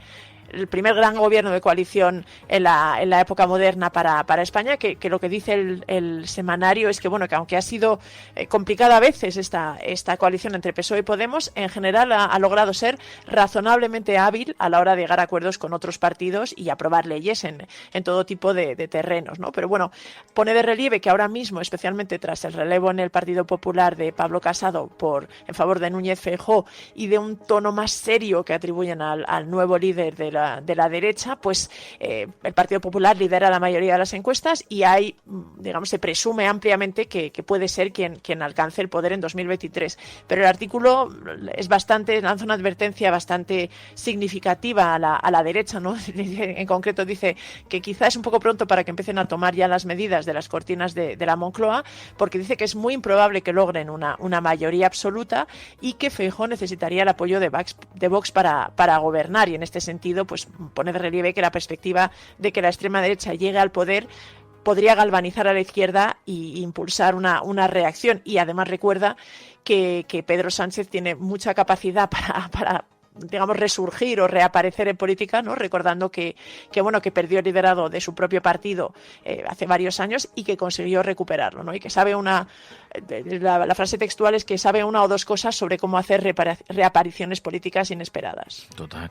gran gobierno de coalición en la época moderna para España, que lo que dice el semanario es que aunque ha sido complicada a veces esta coalición entre PSOE y Podemos, en general ha logrado ser razonablemente hábil a la hora de llegar a acuerdos con otros partidos y aprobar leyes en todo tipo de terrenos, ¿no? Pero pone de relieve que ahora mismo, especialmente tras el relevo en el Partido Popular de Pablo Casado en favor de Núñez Feijóo, y de un tono más serio que atribuyen al nuevo líder de la derecha, pues el Partido Popular lidera la mayoría de las encuestas y se presume ampliamente que puede ser quien alcance el poder en 2023. Pero el artículo lanza una advertencia bastante significativa a la derecha, ¿no? En concreto dice que quizá es un poco pronto para que empiecen a tomar ya las medidas de las cortinas de la Moncloa, porque dice que es muy improbable que logren una mayoría absoluta y que Feijóo necesitaría el apoyo de Vox para gobernar, y en este sentido pues pone de relieve que la perspectiva de que la extrema derecha llegue al poder podría galvanizar a la izquierda e impulsar una reacción, y además recuerda que Pedro Sánchez tiene mucha capacidad para resurgir o reaparecer en política, ¿no? Recordando que perdió el liderado de su propio partido hace varios años y que consiguió recuperarlo, ¿no? Y que sabe la frase textual es que sabe una o dos cosas sobre cómo hacer reapariciones políticas inesperadas. Total.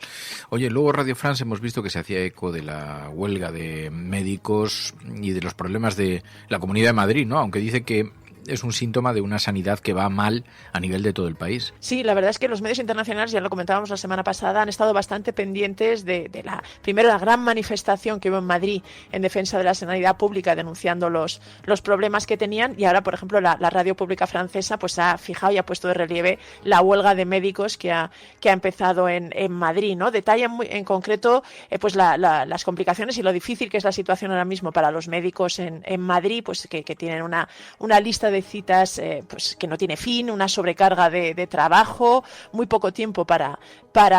Oye, luego Radio France hemos visto que se hacía eco de la huelga de médicos y de los problemas de la Comunidad de Madrid, ¿no? Aunque dice que es un síntoma de una sanidad que va mal a nivel de todo el país. Sí, la verdad es que los medios internacionales, ya lo comentábamos la semana pasada, han estado bastante pendientes de la gran manifestación que hubo en Madrid en defensa de la sanidad pública, denunciando los problemas que tenían, y ahora, por ejemplo, la radio pública francesa pues ha fijado y ha puesto de relieve la huelga de médicos que ha empezado en Madrid, ¿no? Detallan en concreto pues las complicaciones y lo difícil que es la situación ahora mismo para los médicos en Madrid, pues que tienen una lista de citas pues que no tiene fin, una sobrecarga de trabajo, muy poco tiempo para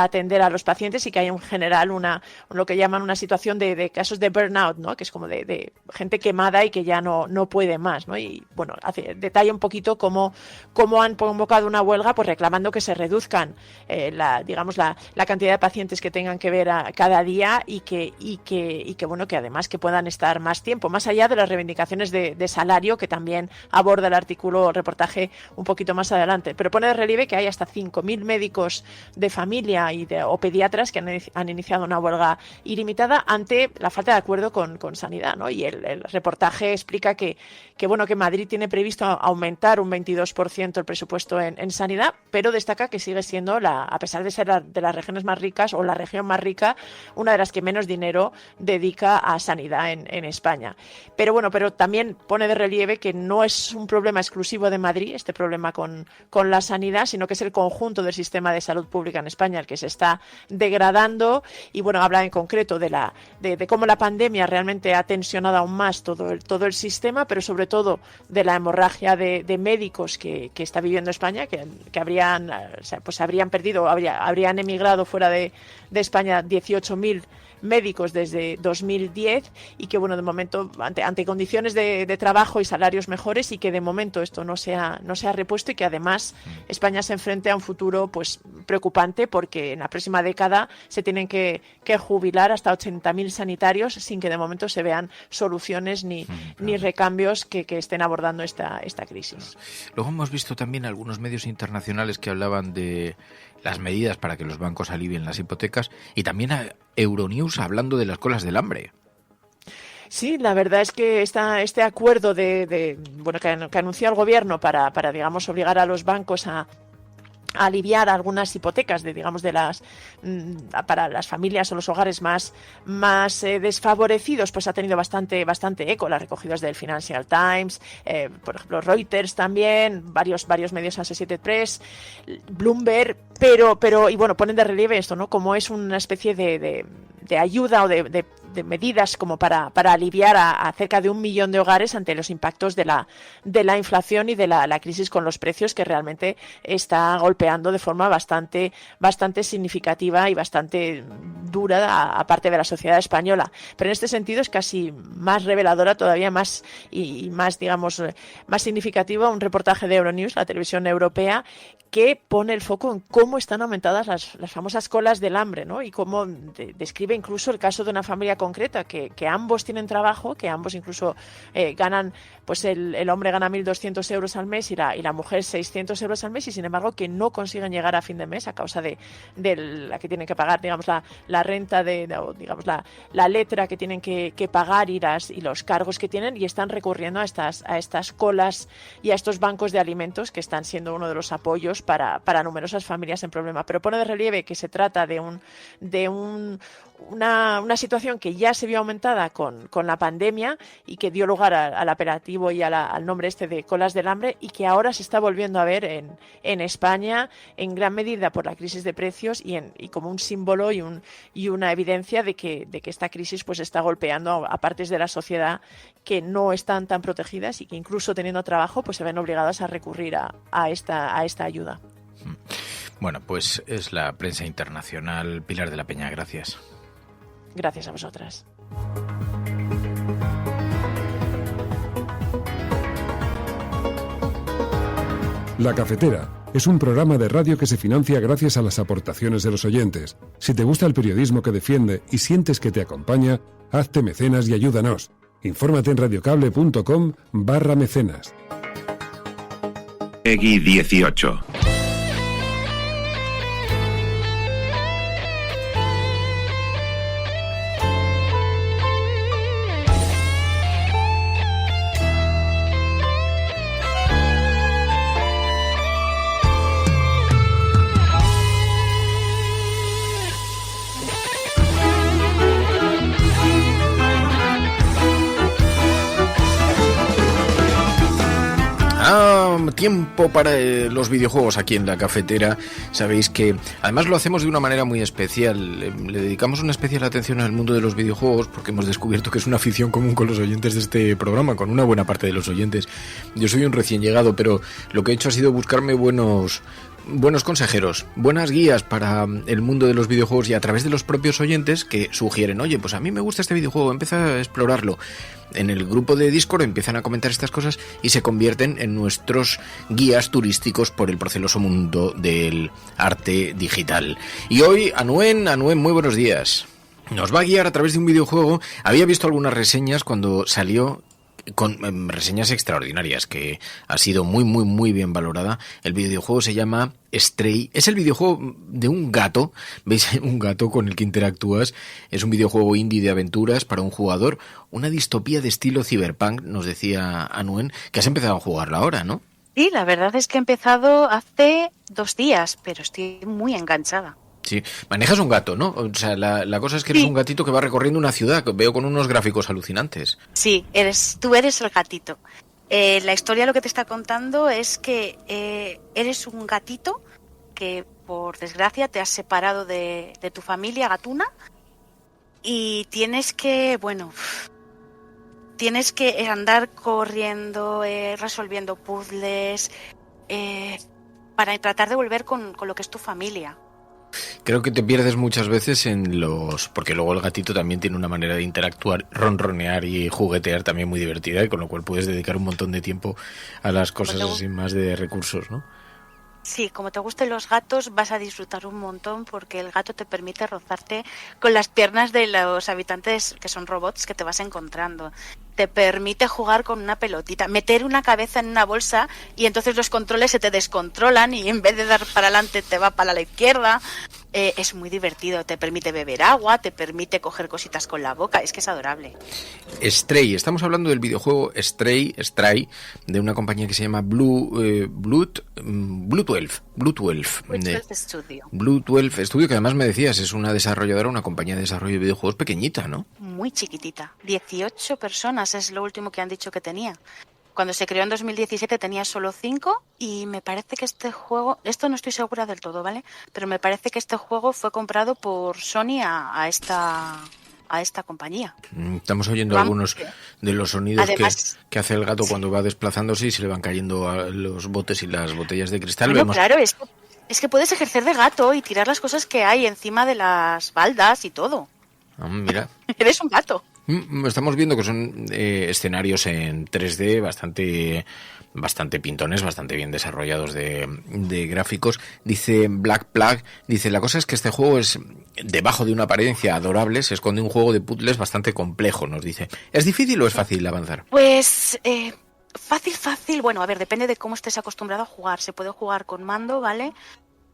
atender a los pacientes, y que hay en general lo que llaman una situación de casos de burnout, ¿no? Que es como de gente quemada y que ya no puede más, ¿no? Y detalla un poquito cómo han convocado una huelga, pues reclamando que se reduzcan la cantidad de pacientes que tengan que ver cada día, y que además que puedan estar más tiempo, más allá de las reivindicaciones de salario que también aborda el artículo o reportaje un poquito más adelante. Pero pone de relieve que hay hasta 5.000 médicos de familia o pediatras que han iniciado una huelga ilimitada ante la falta de acuerdo con Sanidad, ¿no? Y el reportaje explica que Madrid tiene previsto aumentar un 22% el presupuesto en Sanidad, pero destaca que sigue siendo, a pesar de ser de las regiones más ricas o la región más rica, una de las que menos dinero dedica a Sanidad en España. Pero también pone de relieve que no es un problema exclusivo de Madrid, este problema con la sanidad, sino que es el conjunto del sistema de salud pública en España el que se está degradando, y habla en concreto de cómo la pandemia realmente ha tensionado aún más todo el sistema, pero sobre todo de la hemorragia de médicos que está viviendo España, que habrían perdido, habrían emigrado fuera de España 18.000 médicos desde 2010 y que, bueno, de momento, ante condiciones de trabajo y salarios mejores, y que de momento esto no se ha repuesto, y que además España se enfrente a un futuro pues preocupante, porque en la próxima década se tienen que jubilar hasta 80.000 sanitarios sin que de momento se vean soluciones ni recambios que estén abordando esta crisis. Luego hemos visto también algunos medios internacionales que hablaban de las medidas para que los bancos alivien las hipotecas, y también a Euronews hablando de las colas del hambre. Sí, la verdad es que este acuerdo que anunció el gobierno para digamos, obligar a los bancos a aliviar algunas hipotecas para las familias o los hogares más desfavorecidos, pues ha tenido bastante eco. Las recogidas del Financial Times, por ejemplo Reuters también, varios medios, Associated Press, Bloomberg, pero y bueno, ponen de relieve esto, ¿no? Como es una especie de ayuda o de medidas como para aliviar a cerca de 1 millón de hogares ante los impactos de la inflación y de la crisis con los precios, que realmente está golpeando de forma bastante significativa y bastante dura a parte de la sociedad española. Pero en este sentido es casi más reveladora todavía, más significativa, un reportaje de Euronews, la televisión europea, que pone el foco en cómo están aumentadas las famosas colas del hambre, ¿no? Y cómo describe incluso el caso de una familia concreta que ambos tienen trabajo, que ambos incluso ganan, pues el hombre gana 1.200 euros al mes y la mujer 600 euros al mes, y sin embargo que no consiguen llegar a fin de mes a causa de la que tienen que pagar, digamos, la renta digamos la letra que tienen que pagar y los cargos que tienen, y están recurriendo a estas colas y a estos bancos de alimentos, que están siendo uno de los apoyos para numerosas familias en problema. Pero pone de relieve que se trata de una situación que ya se vio aumentada con la pandemia, y que dio lugar al apelativo y al nombre de colas del hambre, y que ahora se está volviendo a ver en España, en gran medida por la crisis de precios y como un símbolo y una evidencia de que esta crisis pues está golpeando a partes de la sociedad que no están tan protegidas, y que incluso teniendo trabajo pues se ven obligadas a recurrir a esta ayuda. Bueno, pues es la prensa internacional. Pilar de la Peña, gracias. Gracias a vosotras. La Cafetera es un programa de radio que se financia gracias a las aportaciones de los oyentes. Si te gusta el periodismo que defiende y sientes que te acompaña, hazte mecenas y ayúdanos. Infórmate en radiocable.com/mecenas. PEGI 18. Tiempo para los videojuegos aquí en la cafetera. Sabéis que además lo hacemos de una manera muy especial. Le dedicamos una especial atención al mundo de los videojuegos porque hemos descubierto que es una afición común con los oyentes de este programa, con una buena parte de los oyentes. Yo soy un recién llegado, pero lo que he hecho ha sido buscarme buenos consejeros, buenas guías para el mundo de los videojuegos, y a través de los propios oyentes que sugieren, oye, pues a mí me gusta este videojuego, empieza a explorarlo. En el grupo de Discord empiezan a comentar estas cosas y se convierten en nuestros guías turísticos por el proceloso mundo del arte digital. Y hoy, Anuen, muy buenos días. Nos va a guiar a través de un videojuego. Había visto algunas reseñas cuando salió, con reseñas extraordinarias, que ha sido muy, muy, muy bien valorada. El videojuego se llama Stray. Es el videojuego de un gato. ¿Veis? Un gato con el que interactúas. Es un videojuego indie de aventuras para un jugador. Una distopía de estilo cyberpunk, nos decía Anuen, que has empezado a jugarlo ahora, ¿no? Sí, la verdad es que he empezado hace 2 días, pero estoy muy enganchada. Sí, manejas un gato, ¿no? O sea, la cosa es que eres un gatito que va recorriendo una ciudad, que veo con unos gráficos alucinantes. Sí, tú eres el gatito. La historia lo que te está contando es que eres un gatito que, por desgracia, te has separado de tu familia gatuna y tienes que andar corriendo, resolviendo puzzles, para tratar de volver con lo que es tu familia. Creo que te pierdes muchas veces porque luego el gatito también tiene una manera de interactuar, ronronear y juguetear también muy divertida, y con lo cual puedes dedicar un montón de tiempo a las cosas así más de recursos, ¿no? Sí, como te gusten los gatos, vas a disfrutar un montón, porque el gato te permite rozarte con las piernas de los habitantes que son robots que te vas encontrando. Te permite jugar con una pelotita, meter una cabeza en una bolsa y entonces los controles se te descontrolan y en vez de dar para adelante te va para la izquierda. Es muy divertido, te permite beber agua, te permite coger cositas con la boca, es que es adorable. Stray, estamos hablando del videojuego Stray, de una compañía que se llama Blue 12 Studio. Blue 12 Studio, que además me decías, es una desarrolladora, una compañía de desarrollo de videojuegos pequeñita, ¿no? Muy chiquitita, 18 personas es lo último que han dicho que tenía. Cuando se creó en 2017 tenía solo 5 y me parece que este juego, esto no estoy segura del todo, ¿vale? Pero me parece que este juego fue comprado por Sony a esta compañía. Estamos oyendo algunos de los sonidos además, que hace el gato cuando va desplazándose y se le van cayendo a los botes y las botellas de cristal. Bueno, claro, es que puedes ejercer de gato y tirar las cosas que hay encima de las baldas y todo. Mira. Eres un gato. Estamos viendo que son escenarios en 3D bastante pintones, bastante bien desarrollados de gráficos. Dice Black Plug, la cosa es que este juego es debajo de una apariencia adorable, se esconde un juego de puzzles bastante complejo, nos dice. ¿Es difícil o es fácil avanzar? Pues fácil, bueno, a ver, depende de cómo estés acostumbrado a jugar. Se puede jugar con mando, ¿vale?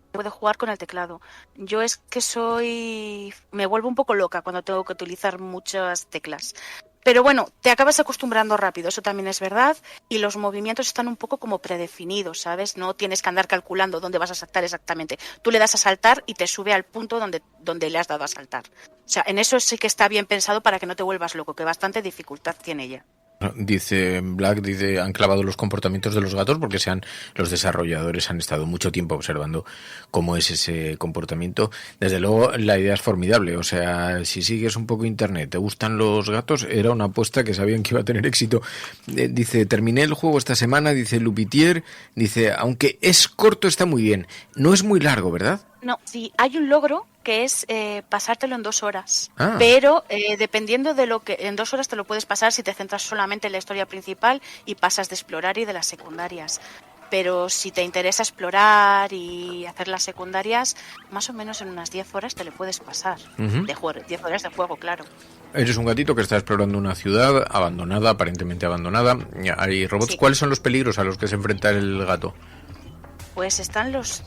Puede jugar con el teclado. Yo es que me vuelvo un poco loca cuando tengo que utilizar muchas teclas. Pero bueno, te acabas acostumbrando rápido, eso también es verdad, y los movimientos están un poco como predefinidos, ¿sabes? No tienes que andar calculando dónde vas a saltar exactamente. Tú le das a saltar y te sube al punto donde le has dado a saltar. O sea, en eso sí que está bien pensado para que no te vuelvas loco, que bastante dificultad tiene ella. Dice Black, han clavado los comportamientos de los gatos porque los desarrolladores han estado mucho tiempo observando cómo es ese comportamiento. Desde luego la idea es formidable, o sea, si sigues un poco internet, te gustan los gatos, era una apuesta que sabían que iba a tener éxito. Dice, terminé el juego esta semana, dice Lupitier, aunque es corto está muy bien, no es muy largo, ¿verdad? No, sí, hay un logro que es pasártelo en 2 horas. Pero dependiendo de lo que... En 2 horas te lo puedes pasar si te centras solamente en la historia principal y pasas de explorar y de las secundarias. Pero si te interesa explorar y hacer las secundarias, más o menos en unas 10 horas te lo puedes pasar. 10 horas de juego, claro. Eres un gatito que está explorando una ciudad abandonada, aparentemente abandonada. Hay robots. Sí. ¿Cuáles son los peligros a los que se enfrenta el gato? Pues están los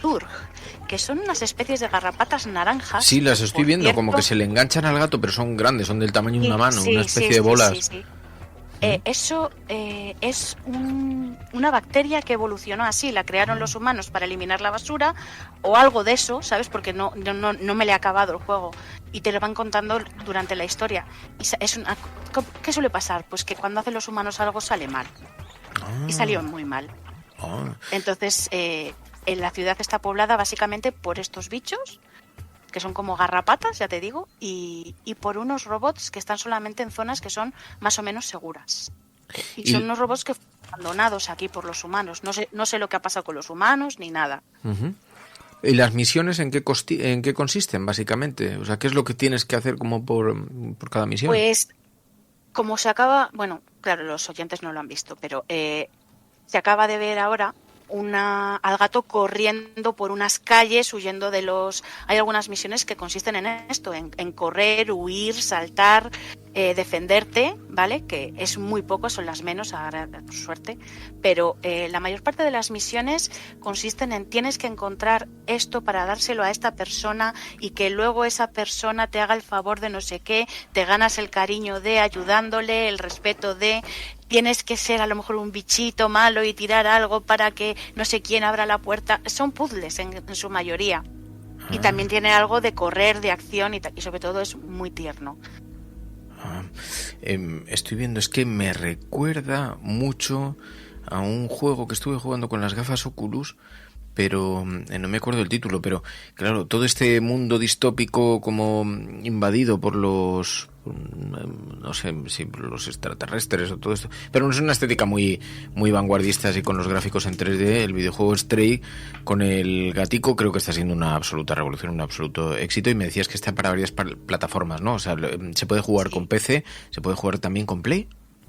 Zurg, que son unas especies de garrapatas naranjas. Sí, las estoy viendo, cierto, como que se le enganchan al gato, pero son grandes, son del tamaño de una mano, una especie de bolas. Sí. Eso es una bacteria que evolucionó así, la crearon los humanos para eliminar la basura o algo de eso, ¿sabes? Porque no me le ha acabado el juego y te lo van contando durante la historia. ¿Qué suele pasar? Pues que cuando hacen los humanos algo sale mal. Y salió muy mal. Entonces, en la ciudad está poblada básicamente por estos bichos, que son como garrapatas, ya te digo, y por unos robots que están solamente en zonas que son más o menos seguras. Y son unos robots que fueron abandonados aquí por los humanos. No sé lo que ha pasado con los humanos ni nada. ¿Y las misiones en qué consisten, básicamente? O sea, ¿qué es lo que tienes que hacer como por cada misión? Pues, como se acaba... Bueno, claro, los oyentes no lo han visto, pero se acaba de ver ahora al gato corriendo por unas calles, huyendo de los... Hay algunas misiones que consisten en esto, en correr, huir, saltar, defenderte, ¿vale? Que es muy poco, son las menos, a suerte, pero la mayor parte de las misiones consisten en tienes que encontrar esto para dárselo a esta persona y que luego esa persona te haga el favor de no sé qué, te ganas el cariño de ayudándole, el respeto de... Tienes que ser a lo mejor un bichito malo y tirar algo para que no sé quién abra la puerta. Son puzzles en su mayoría. Y también tiene algo de correr, de acción y sobre todo es muy tierno. Estoy viendo, es que me recuerda mucho a un juego que estuve jugando con las gafas Oculus, pero no me acuerdo el título, pero claro, todo este mundo distópico como invadido por los no sé si los extraterrestres o todo esto, pero no es una estética muy vanguardista, así con los gráficos en 3D. El videojuego Stray con el gatico creo que está siendo una absoluta revolución, un absoluto éxito, y me decías que está para varias plataformas, ¿no? O sea, se puede jugar con PC, se puede jugar también con Play.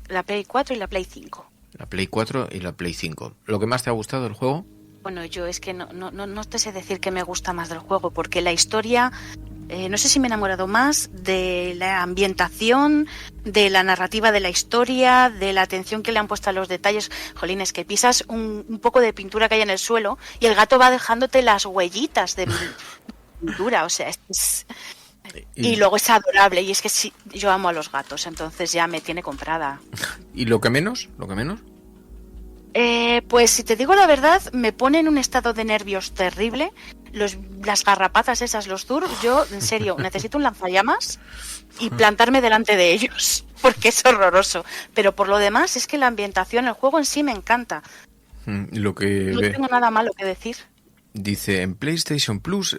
La Play 4 y la Play 5. La Play 4 y la Play 5. ¿Lo que más te ha gustado del juego? Bueno, yo es que no te sé decir qué me gusta más del juego, porque la historia, no sé si me he enamorado más de la ambientación, de la narrativa de la historia, de la atención que le han puesto a los detalles. Jolín, es que pisas un poco de pintura que hay en el suelo y el gato va dejándote las huellitas de pintura, o sea, y luego es adorable, y es que sí, yo amo a los gatos, entonces ya me tiene comprada. ¿Y lo que menos? ¿Lo que menos? Pues si te digo la verdad, me pone en un estado de nervios terrible. Las garrapatas esas, los Zur, yo en serio necesito un lanzallamas y plantarme delante de ellos, porque es horroroso. Pero por lo demás es que la ambientación, el juego en sí me encanta. No tengo nada malo que decir. Dice, en PlayStation Plus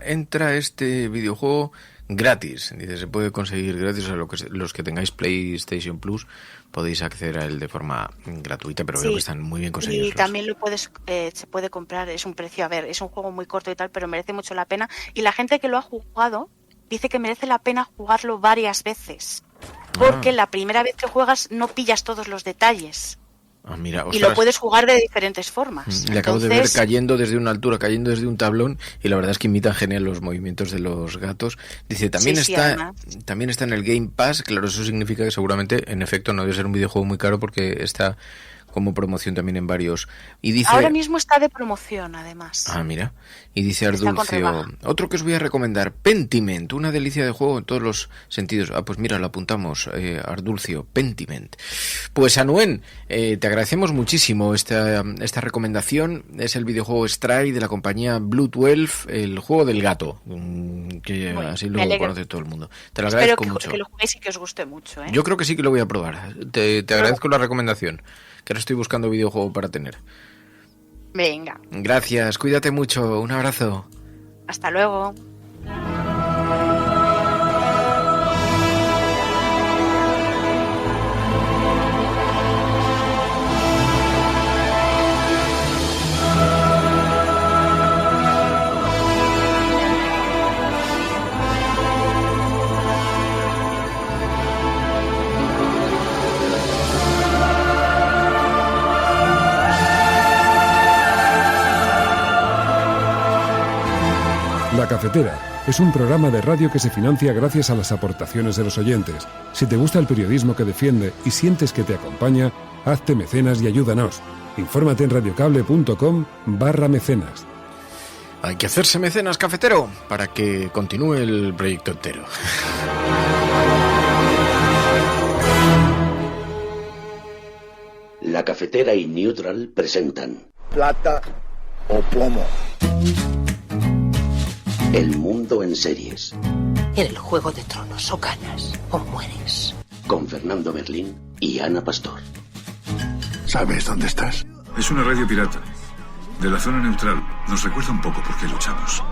entra este videojuego gratis. Dice, se puede conseguir gratis, a los que tengáis PlayStation Plus podéis acceder a él de forma gratuita, pero veo que están muy bien conseguidos. Y también se puede comprar, es un precio, a ver, es un juego muy corto y tal, pero merece mucho la pena. Y la gente que lo ha jugado dice que merece la pena jugarlo varias veces, porque la primera vez que juegas no pillas todos los detalles. Mira, y lo puedes jugar de diferentes formas. Le acabo de ver cayendo desde una altura, cayendo desde un tablón, y la verdad es que imitan genial los movimientos de los gatos. Dice, también está en el Game Pass. Claro, eso significa que seguramente, en efecto, no debe ser un videojuego muy caro, porque está como promoción también en varios. Y dice, ahora mismo está de promoción, además. Mira. Y dice Ardulcio, otro que os voy a recomendar, Pentiment, una delicia de juego en todos los sentidos. Pues mira, lo apuntamos, Ardulcio, Pentiment. Pues Anuen, te agradecemos muchísimo esta recomendación. Es el videojuego Stray de la compañía Blue 12, el juego del gato, que así lo conoce todo el mundo. Te lo agradezco mucho. Espero que lo juguéis y que os guste mucho. Yo creo que sí que lo voy a probar. Te agradezco la recomendación, que ahora estoy buscando videojuego para tener. Venga. Gracias, cuídate mucho, un abrazo. Hasta luego. La Cafetera es un programa de radio que se financia gracias a las aportaciones de los oyentes. Si te gusta el periodismo que defiende y sientes que te acompaña, hazte mecenas y ayúdanos. Infórmate en radiocable.com/mecenas. Hay que hacerse mecenas, cafetero, para que continúe el proyecto entero. La Cafetera y Neutral presentan Plata o Plomo. El mundo en series. En el Juego de Tronos, o ganas o mueres. Con Fernando Berlín y Ana Pastor. ¿Sabes dónde estás? Es una radio pirata, de la zona neutral. Nos recuerda un poco por qué luchamos.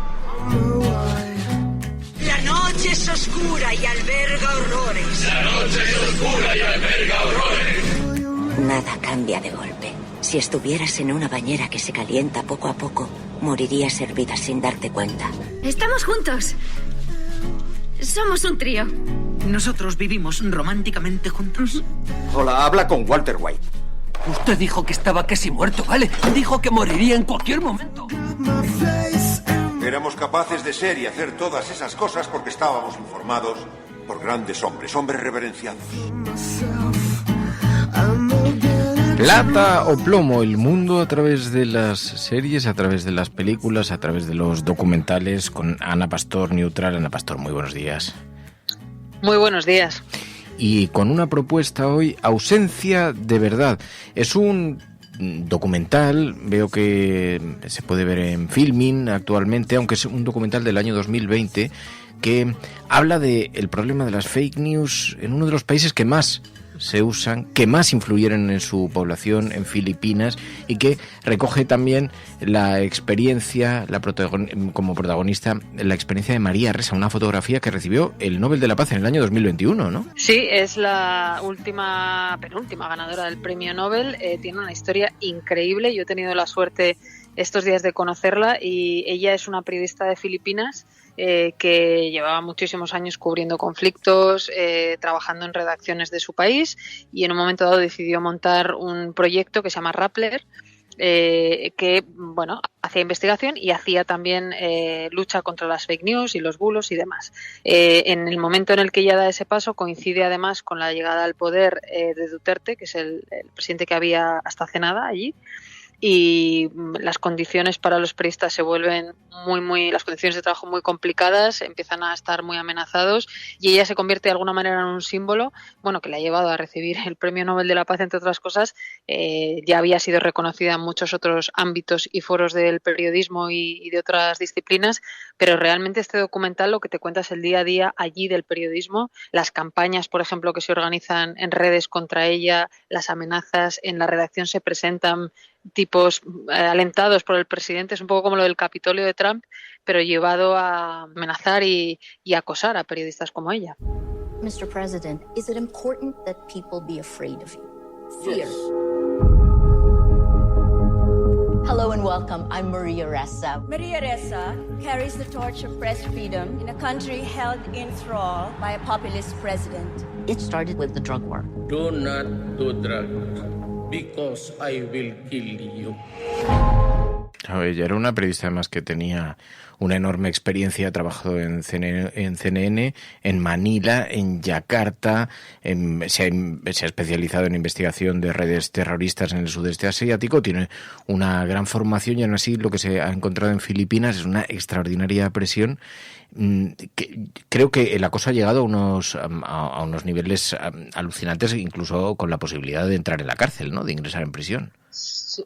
La noche es oscura y alberga horrores. La noche es oscura y alberga horrores. Nada cambia de golpe. Si estuvieras en una bañera que se calienta poco a poco, morirías hervida sin darte cuenta. Estamos juntos. Somos un trío. Nosotros vivimos románticamente juntos. Hola, habla con Walter White. Usted dijo que estaba casi muerto, ¿vale? Dijo que moriría en cualquier momento. Éramos capaces de ser y hacer todas esas cosas porque estábamos informados por grandes hombres reverenciados. Plata o plomo, el mundo a través de las series, a través de las películas, a través de los documentales, con Ana Pastor, Neutral. Ana Pastor, muy buenos días. Muy buenos días. Y con una propuesta hoy, Ausencia de verdad. Es un documental, veo que se puede ver en Filmin actualmente, aunque es un documental del año 2020, que habla del problema de las fake news en uno de los países que más se usan, que más influyeron en su población en Filipinas y que recoge también la experiencia, como protagonista, la experiencia de María Ressa, una fotografía que recibió el Nobel de la Paz en el año 2021, ¿no? Sí, es la penúltima ganadora del premio Nobel. Tiene una historia increíble. Yo he tenido la suerte estos días de conocerla y ella es una periodista de Filipinas que llevaba muchísimos años cubriendo conflictos, trabajando en redacciones de su país, y en un momento dado decidió montar un proyecto que se llama Rappler, que hacía investigación y hacía también lucha contra las fake news y los bulos y demás. En el momento en el que ella da ese paso coincide además con la llegada al poder de Duterte, que es el presidente que había hasta hace nada allí, y las condiciones para los periodistas se vuelven las condiciones de trabajo muy complicadas, empiezan a estar muy amenazados, y ella se convierte de alguna manera en un símbolo, que le ha llevado a recibir el Premio Nobel de la Paz, entre otras cosas. Ya había sido reconocida en muchos otros ámbitos y foros del periodismo y de otras disciplinas, pero realmente este documental lo que te cuenta es el día a día allí del periodismo, las campañas, por ejemplo, que se organizan en redes contra ella, las amenazas. En la redacción se presentan tipos alentados por el presidente, es un poco como lo del Capitolio de Trump, pero llevado a amenazar y acosar a periodistas como ella. Mr. President, is it important that people be afraid of you? Fear. Yes. Hello and welcome. I'm Maria Ressa. Maria Ressa carries the torch of press freedom in a country held in thrall by a populist president. It started with the drug war. Do not do drugs, because I will kill you. Ella era una periodista además que tenía una enorme experiencia, ha trabajado en CNN, en Manila, en Yakarta, se ha especializado en investigación de redes terroristas en el sudeste asiático, tiene una gran formación y aún así lo que se ha encontrado en Filipinas es una extraordinaria presión. Creo que el acoso ha llegado a unos niveles alucinantes, incluso con la posibilidad de entrar en la cárcel, ¿no? De ingresar en prisión.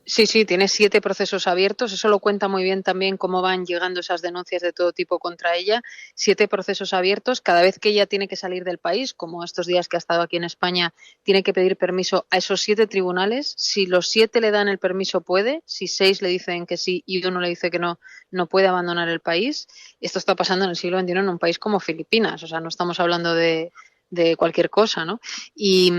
Sí, tiene 7 procesos abiertos. Eso lo cuenta muy bien también cómo van llegando esas denuncias de todo tipo contra ella. 7 procesos abiertos. Cada vez que ella tiene que salir del país, como estos días que ha estado aquí en España, tiene que pedir permiso a esos 7 tribunales. Si los 7 le dan el permiso, puede. Si 6 le dicen que sí y 1 le dice que no, no puede abandonar el país. Esto está pasando en el siglo XXI en un país como Filipinas. O sea, no estamos hablando de cualquier cosa, ¿no? Y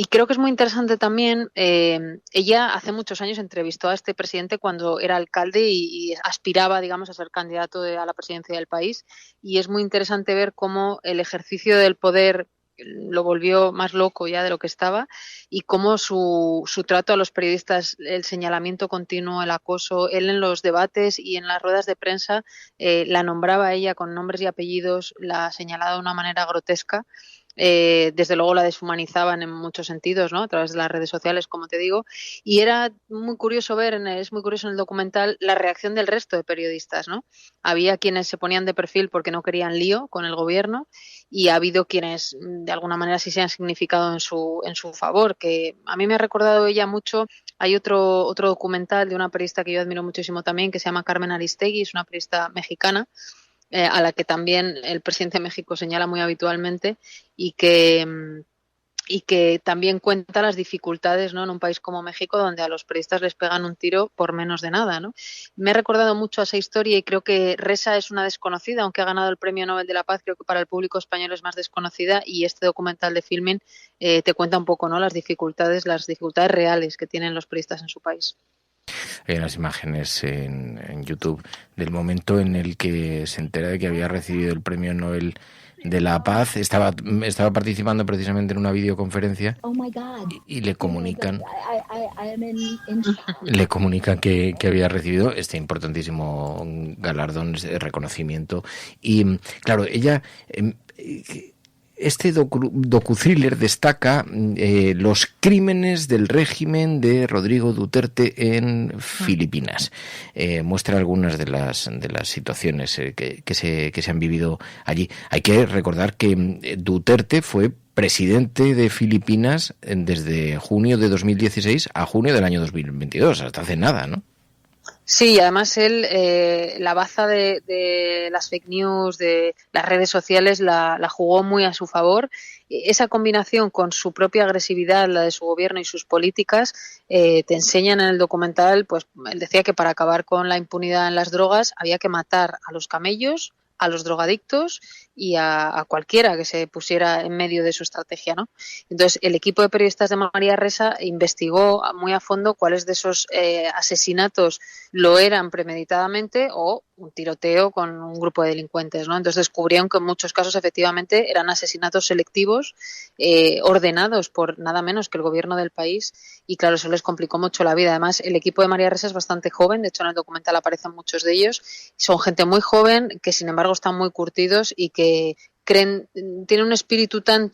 creo que es muy interesante también, ella hace muchos años entrevistó a este presidente cuando era alcalde y aspiraba, digamos, a ser candidato a la presidencia del país, y es muy interesante ver cómo el ejercicio del poder lo volvió más loco ya de lo que estaba, y cómo su trato a los periodistas, el señalamiento continuo, el acoso. Él en los debates y en las ruedas de prensa la nombraba a ella con nombres y apellidos, la señalaba de una manera grotesca. Desde luego la deshumanizaban en muchos sentidos, ¿no? A través de las redes sociales, como te digo, y era muy curioso es muy curioso en el documental la reacción del resto de periodistas, ¿no? Había quienes se ponían de perfil porque no querían lío con el gobierno, y ha habido quienes de alguna manera sí se han significado en su favor, que a mí me ha recordado ella mucho. Hay otro documental de una periodista que yo admiro muchísimo también, que se llama Carmen Aristegui, es una periodista mexicana, a la que también el presidente de México señala muy habitualmente, y que también cuenta las dificultades, ¿no? En un país como México, donde a los periodistas les pegan un tiro por menos de nada, ¿no? Me ha recordado mucho a esa historia, y creo que Ressa es una desconocida, aunque ha ganado el Premio Nobel de la Paz. Creo que para el público español es más desconocida, y este documental de Filmin te cuenta un poco, ¿no? Las dificultades reales que tienen los periodistas en su país. Hay unas imágenes en YouTube del momento en el que se entera de que había recibido el Premio Nobel de la Paz. Estaba participando precisamente en una videoconferencia y le comunican que había recibido este importantísimo galardón, este reconocimiento. Y claro, ella... Este docu-thriller destaca los crímenes del régimen de Rodrigo Duterte en Filipinas. Muestra algunas de las situaciones que se han vivido allí. Hay que recordar que Duterte fue presidente de Filipinas desde junio de 2016 a junio del año 2022, hasta hace nada, ¿no? Sí, además él, la baza de las fake news, de las redes sociales, la jugó muy a su favor. Esa combinación con su propia agresividad, la de su gobierno y sus políticas, te enseñan en el documental, pues él decía que para acabar con la impunidad en las drogas había que matar a los camellos, a los drogadictos y a cualquiera que se pusiera en medio de su estrategia, ¿no? Entonces, el equipo de periodistas de María Ressa investigó muy a fondo cuáles de esos asesinatos lo eran premeditadamente o un tiroteo con un grupo de delincuentes, ¿no? Entonces descubrieron que en muchos casos efectivamente eran asesinatos selectivos ordenados por nada menos que el gobierno del país, y claro, eso les complicó mucho la vida. Además, el equipo de María Ressa es bastante joven, de hecho en el documental aparecen muchos de ellos, son gente muy joven que sin embargo están muy curtidos y que creen, tienen un espíritu tan,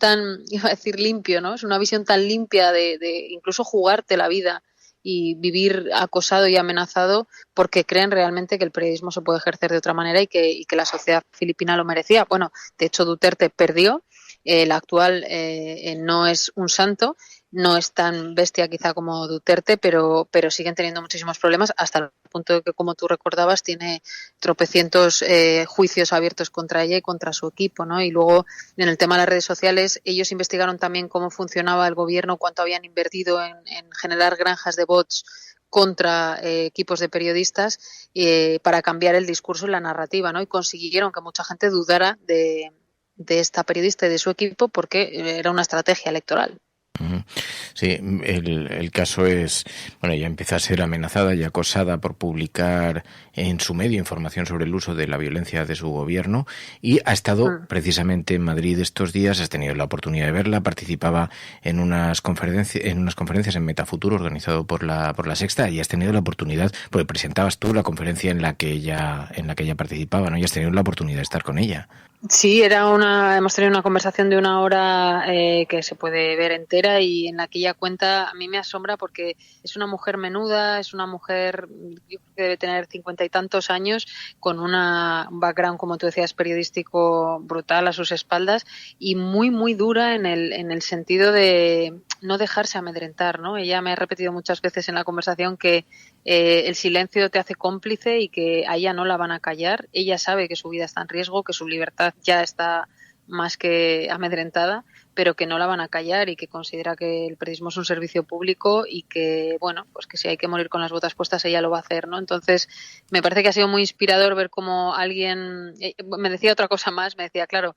iba a decir limpio, ¿no? Es una visión tan limpia de incluso jugarte la vida y vivir acosado y amenazado porque creen realmente que el periodismo se puede ejercer de otra manera y que la sociedad filipina lo merecía. Bueno, de hecho Duterte perdió, el actual no es un santo, no es tan bestia quizá como Duterte, pero siguen teniendo muchísimos problemas hasta el punto de que, como tú recordabas, tiene tropecientos juicios abiertos contra ella y contra su equipo, ¿no? Y luego, en el tema de las redes sociales, ellos investigaron también cómo funcionaba el gobierno, cuánto habían invertido en generar granjas de bots contra equipos de periodistas para cambiar el discurso y la narrativa, ¿no? Y consiguieron que mucha gente dudara de esta periodista y de su equipo porque era una estrategia electoral. Sí, el caso es, bueno, ella empieza a ser amenazada y acosada por publicar en su medio información sobre el uso de la violencia de su gobierno, y ha estado precisamente en Madrid estos días. Has tenido la oportunidad de verla, participaba en unas conferencias en Metafuturo organizado por la Sexta, y has tenido la oportunidad, porque presentabas tú la conferencia en la que ella participaba, ¿no? Y has tenido la oportunidad de estar con ella. Sí, hemos tenido una conversación de 1 hora que se puede ver entera, y en la que ella cuenta, a mí me asombra porque es una mujer menuda, es una mujer, yo creo que debe tener 50 y tantos años, con un background, como tú decías, periodístico brutal a sus espaldas, y muy, muy dura en el sentido de no dejarse amedrentar, ¿no? Ella me ha repetido muchas veces en la conversación que el silencio te hace cómplice y que a ella no la van a callar. Ella sabe que su vida está en riesgo, que su libertad ya está más que amedrentada, pero que no la van a callar, y que considera que el periodismo es un servicio público y que, bueno, pues que si hay que morir con las botas puestas, ella lo va a hacer, ¿no? Entonces, me parece que ha sido muy inspirador ver cómo alguien... Me decía otra cosa más, me decía, claro,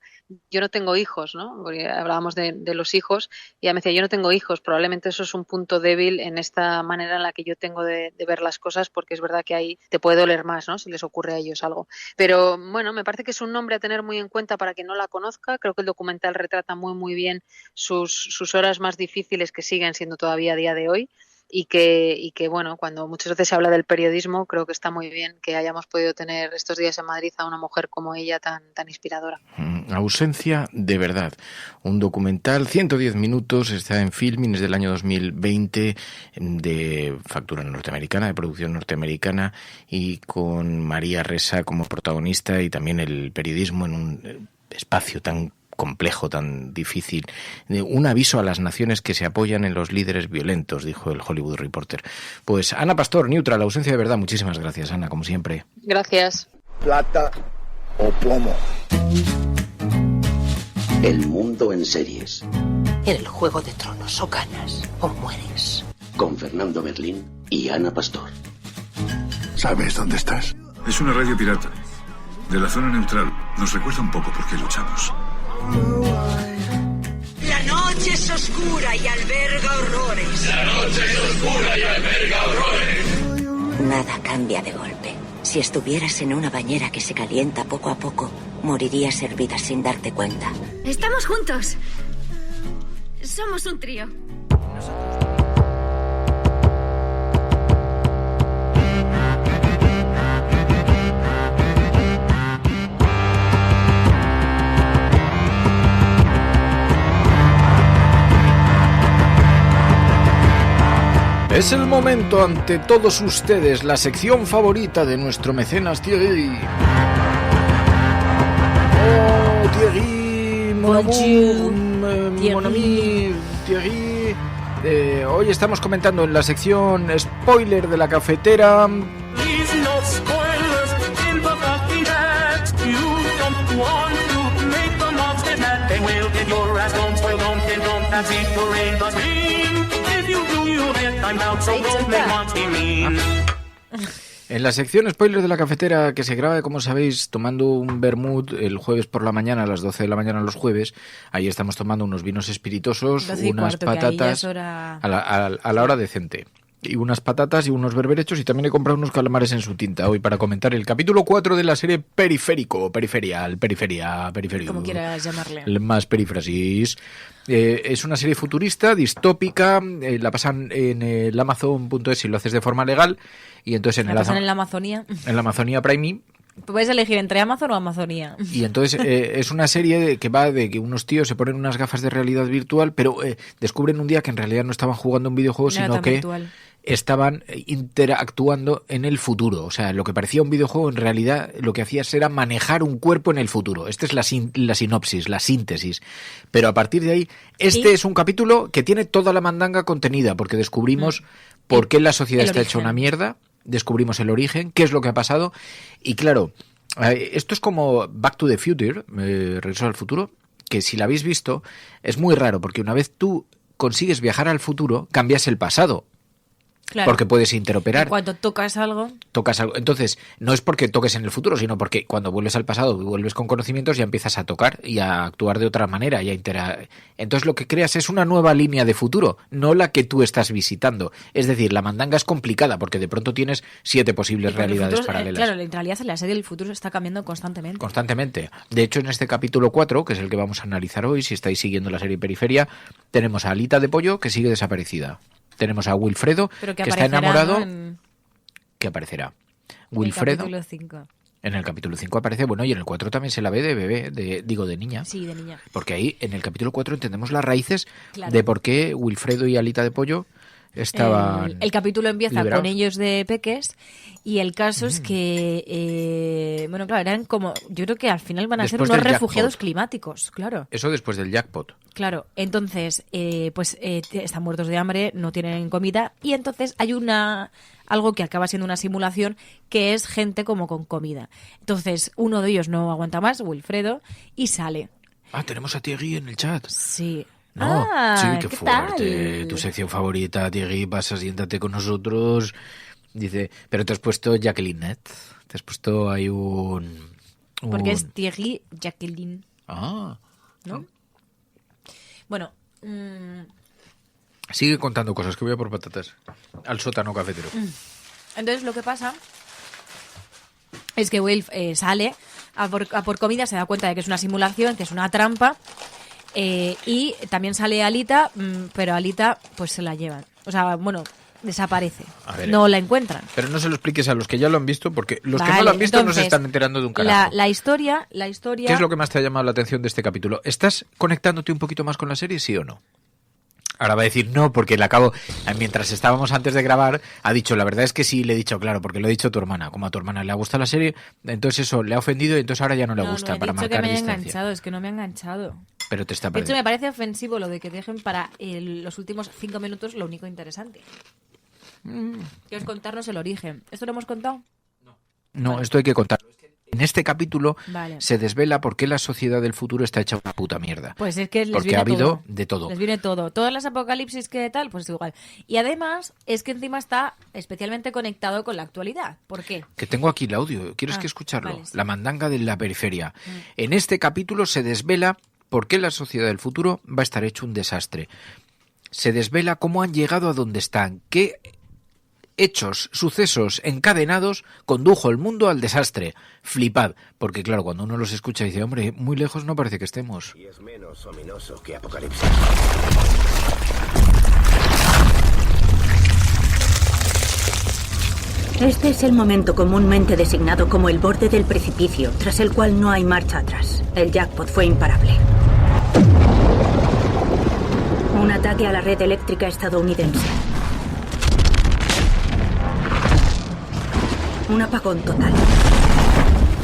yo no tengo hijos, ¿no? Porque hablábamos de los hijos, y ella me decía, yo no tengo hijos, probablemente eso es un punto débil en esta manera en la que yo tengo de ver las cosas, porque es verdad que ahí te puede doler más, ¿no? Si les ocurre a ellos algo. Pero, bueno, me parece que es un nombre a tener muy en cuenta para quien no la conozca. Creo que el documental retrata muy, muy bien sus horas más difíciles, que siguen siendo todavía a día de hoy, y que bueno, cuando muchas veces se habla del periodismo, creo que está muy bien que hayamos podido tener estos días en Madrid a una mujer como ella tan inspiradora. Ausencia de verdad, un documental, 110 minutos, está en Filmin, es del año 2020, de factura norteamericana, de producción norteamericana, y con María Ressa como protagonista, y también el periodismo en un espacio tan complejo, tan difícil. Un aviso a las naciones que se apoyan en los líderes violentos, dijo el Hollywood Reporter. Pues Ana Pastor, Neutral, ausencia de verdad. Muchísimas gracias, Ana, como siempre. Gracias. Plata o plomo. El mundo en series. En el Juego de Tronos, o ganas o mueres. Con Fernando Berlín y Ana Pastor. ¿Sabes dónde estás? Es una radio pirata. De la zona neutral. Nos recuerda un poco por qué luchamos. La noche es oscura y alberga horrores. La noche es oscura y alberga horrores. Nada cambia de golpe. Si estuvieras en una bañera que se calienta poco a poco, morirías hervida sin darte cuenta. Estamos juntos. Somos un trío. Es el momento, ante todos ustedes, la sección favorita de nuestro mecenas Thierry. Oh, Thierry, mon ami, Thierry. Hoy estamos comentando en la sección spoiler de la cafetera no spoilers in the Buffy that you don't want to make the monster mad. They will get your ass, don't spoil, don't kill, don't have it for in the dream. If you do, you'll get time out, so don't make Monty mean. En la sección spoilers de la cafetera, que se graba, como sabéis, tomando un vermut el jueves por la mañana, a las 12 de la mañana los jueves, ahí estamos tomando unos vinos espirituosos, unas patatas a la hora decente. Y unas patatas y unos berberechos, y también he comprado unos calamares en su tinta hoy para comentar el capítulo 4 de la serie Periférico, Periferia, como quieras llamarle. Más perífrasis. Es una serie futurista, distópica, la pasan en el Amazon.es si lo haces de forma legal, y entonces la pasan en la Amazonía. En la Amazonía Prime. Puedes elegir entre Amazon o Amazonía. Y entonces es una serie que va de que unos tíos se ponen unas gafas de realidad virtual, pero descubren un día que en realidad no estaban jugando un videojuego, sino que estaban interactuando en el futuro. O sea, lo que parecía un videojuego en realidad lo que hacías era manejar un cuerpo en el futuro. Esta es la sinopsis, la síntesis. Pero a partir de ahí, es un capítulo que tiene toda la mandanga contenida, porque descubrimos por qué la sociedad está hecha una mierda, descubrimos el origen, qué es lo que ha pasado. Y claro, esto es como Back to the Future, Regreso al Futuro, que si la habéis visto es muy raro, porque una vez tú consigues viajar al futuro, cambias el pasado. Claro. Porque puedes interoperar. Y cuando tocas algo. Entonces, no es porque toques en el futuro, sino porque cuando vuelves al pasado y vuelves con conocimientos, ya empiezas a tocar y a actuar de otra manera. Entonces lo que creas es una nueva línea de futuro, no la que tú estás visitando. Es decir, la mandanga es complicada porque de pronto tienes 7 posibles realidades paralelas. Claro, en realidad en la serie el futuro está cambiando constantemente. Constantemente. De hecho, en este capítulo 4, que es el que vamos a analizar hoy, si estáis siguiendo la serie Periferia, tenemos a Alita de Pollo, que sigue desaparecida. Tenemos a Wilfredo, que está enamorado. ¿Qué aparecerá? Wilfredo. En el capítulo 5. En el capítulo 5 aparece, bueno, y en el 4 también se la ve de bebé, de niña. Sí, de niña. Porque ahí, en el capítulo 4, entendemos las raíces de por qué Wilfredo y Alita de Pollo estaban. El capítulo empieza liberados. con ellos de peques, y el caso es que, bueno, claro, eran como, yo creo que al final van a ser unos refugiados climáticos, claro. Eso después del jackpot. Claro, entonces, están muertos de hambre, no tienen comida, y entonces hay algo que acaba siendo una simulación, que es gente como con comida. Entonces, uno de ellos no aguanta más, Wilfredo, y sale. Tenemos a Thierry en el chat. Sí. No, sí, qué fuerte. Tal? Tu sección favorita, Thierry, pasa, siéntate con nosotros. Dice, pero te has puesto Jacqueline Net. Te has puesto ahí un... Porque es Thierry Jacqueline. ¿No? Bueno. Sigue contando cosas, que voy a por patatas. Al sótano cafetero. Entonces lo que pasa es que Will sale a por comida, se da cuenta de que es una simulación, que es una trampa. Y también sale Alita, pero Alita pues se la llevan. O sea, bueno, desaparece. No la encuentran. Pero no se lo expliques a los que ya lo han visto, porque los que no lo han visto entonces, no se están enterando de un carajo. La historia... ¿Qué es lo que más te ha llamado la atención de este capítulo? ¿Estás conectándote un poquito más con la serie, sí o no? Ahora va a decir no, porque le acabo... Mientras estábamos antes de grabar, ha dicho, la verdad es que sí, le he dicho, claro, porque lo ha dicho tu hermana. Como a tu hermana le ha gustado la serie, entonces eso le ha ofendido y entonces ahora ya no le gusta, para marcar que me distancia. Enganchado, es que no me ha enganchado. Pero te está de hecho, me parece ofensivo lo de que dejen para los últimos 5 minutos lo único interesante. Que es contarnos el origen. ¿Esto lo hemos contado? No, esto hay que contarlo. En este capítulo se desvela por qué la sociedad del futuro está hecha una puta mierda. Pues es que les porque viene ha habido todo. De todo. Les viene todo. Todas las apocalipsis que tal, pues igual. Y además es que encima está especialmente conectado con la actualidad. ¿Por qué? Que tengo aquí el audio. ¿Quieres que escucharlo? Vale, sí. La mandanga de la periferia. En este capítulo se desvela por qué la sociedad del futuro va a estar hecho un desastre. Se desvela cómo han llegado a donde están. ¿Qué hechos, sucesos encadenados condujo el mundo al desastre? Flipad, porque claro, cuando uno los escucha dice, hombre, muy lejos no parece que estemos. Y es menos ominoso que Apocalipsis. Este es el momento comúnmente designado como el borde del precipicio, tras el cual no hay marcha atrás. El jackpot fue imparable. Un ataque a la red eléctrica estadounidense. Un apagón total.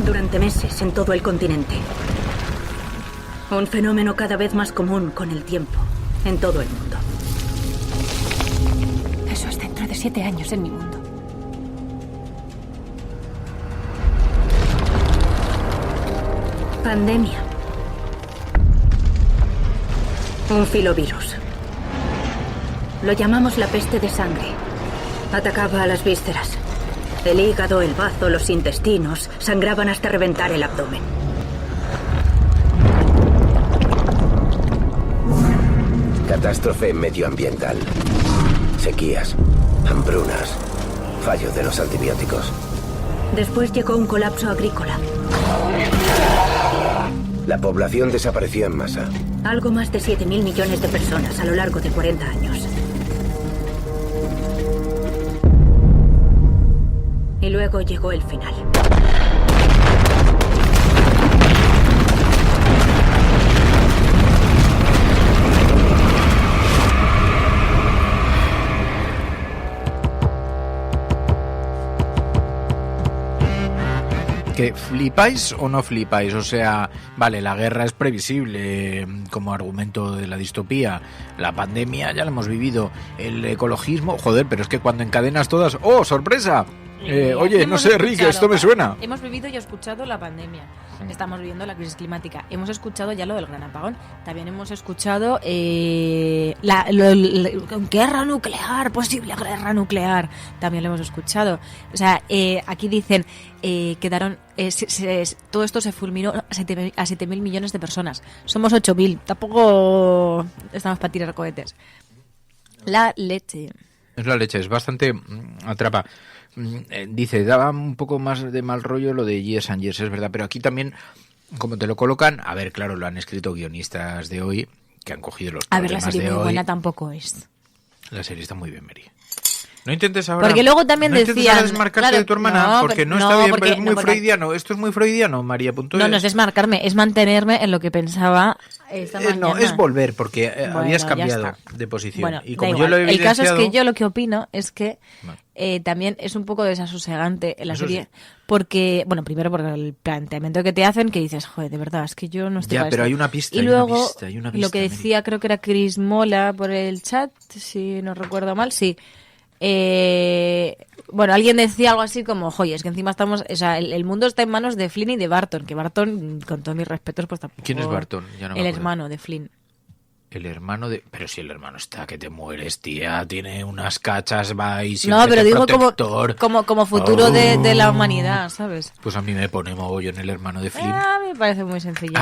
Durante meses en todo el continente. Un fenómeno cada vez más común con el tiempo en todo el mundo. Eso es dentro de 7 años en mi mundo. Pandemia. Un filovirus. Lo llamamos la peste de sangre. Atacaba a las vísceras. El hígado, el bazo, los intestinos sangraban hasta reventar el abdomen. Catástrofe medioambiental. Sequías, hambrunas, fallo de los antibióticos. Después llegó un colapso agrícola. La población desapareció en masa. Algo más de 7.000 millones de personas a lo largo de 40 años. Y luego llegó el final. ¿Que flipáis o no flipáis? O sea, vale, la guerra es previsible como argumento de la distopía, la pandemia ya la hemos vivido, el ecologismo, joder, pero es que cuando encadenas todas, ¡oh, sorpresa! Oye, no sé, Rick, esto me suena. Hemos vivido y escuchado la pandemia. Estamos viviendo la crisis climática. Hemos escuchado ya lo del gran apagón. También hemos escuchado guerra nuclear, posible guerra nuclear. También lo hemos escuchado. O sea, aquí dicen quedaron todo esto se fulminó a 7.000 millones de personas. Somos 8.000. Tampoco estamos para tirar cohetes. La leche. Es la leche, es bastante atrapa. Dice, daba un poco más de mal rollo lo de Years and Years, es verdad, pero aquí también, como te lo colocan, a ver, claro, lo han escrito guionistas de hoy, que han cogido los problemas de hoy. A ver, la serie muy buena tampoco es. La serie está muy bien, Mary. No intentes ahora... Porque luego también decían... desmarcarte claro, de tu hermana, no, porque no está bien, es muy freudiano. Esto es muy freudiano, María. No es desmarcarme, es mantenerme en lo que pensaba esta mañana. No, es volver, porque bueno, habías cambiado de posición. Bueno, y como yo lo he el caso es evidenciado... que yo lo que opino es que también es un poco desasosegante en la Eso serie, sí. porque, bueno, primero porque el planteamiento que te hacen, que dices, joder, de verdad, es que yo no estoy Ya, para pero esto. hay una pista, y hay luego, una pista, hay una pista, lo que decía, creo que era Chris Mola por el chat, si no recuerdo mal, sí. Bueno, alguien decía algo así como, joder, es que encima estamos, o sea, el mundo está en manos de Flynn y de Barton, que Barton, con todos mis respetos, pues tampoco... ¿Quién es Barton? Ya no me el acuerdo. hermano de Flynn. El hermano de... Pero si el hermano está que te mueres, tía. Tiene unas cachas, va y siempre No, pero digo protector. como futuro de la humanidad, ¿sabes? Pues a mí me pone mogollón el hermano de Flynn. A mí me parece muy sencillo.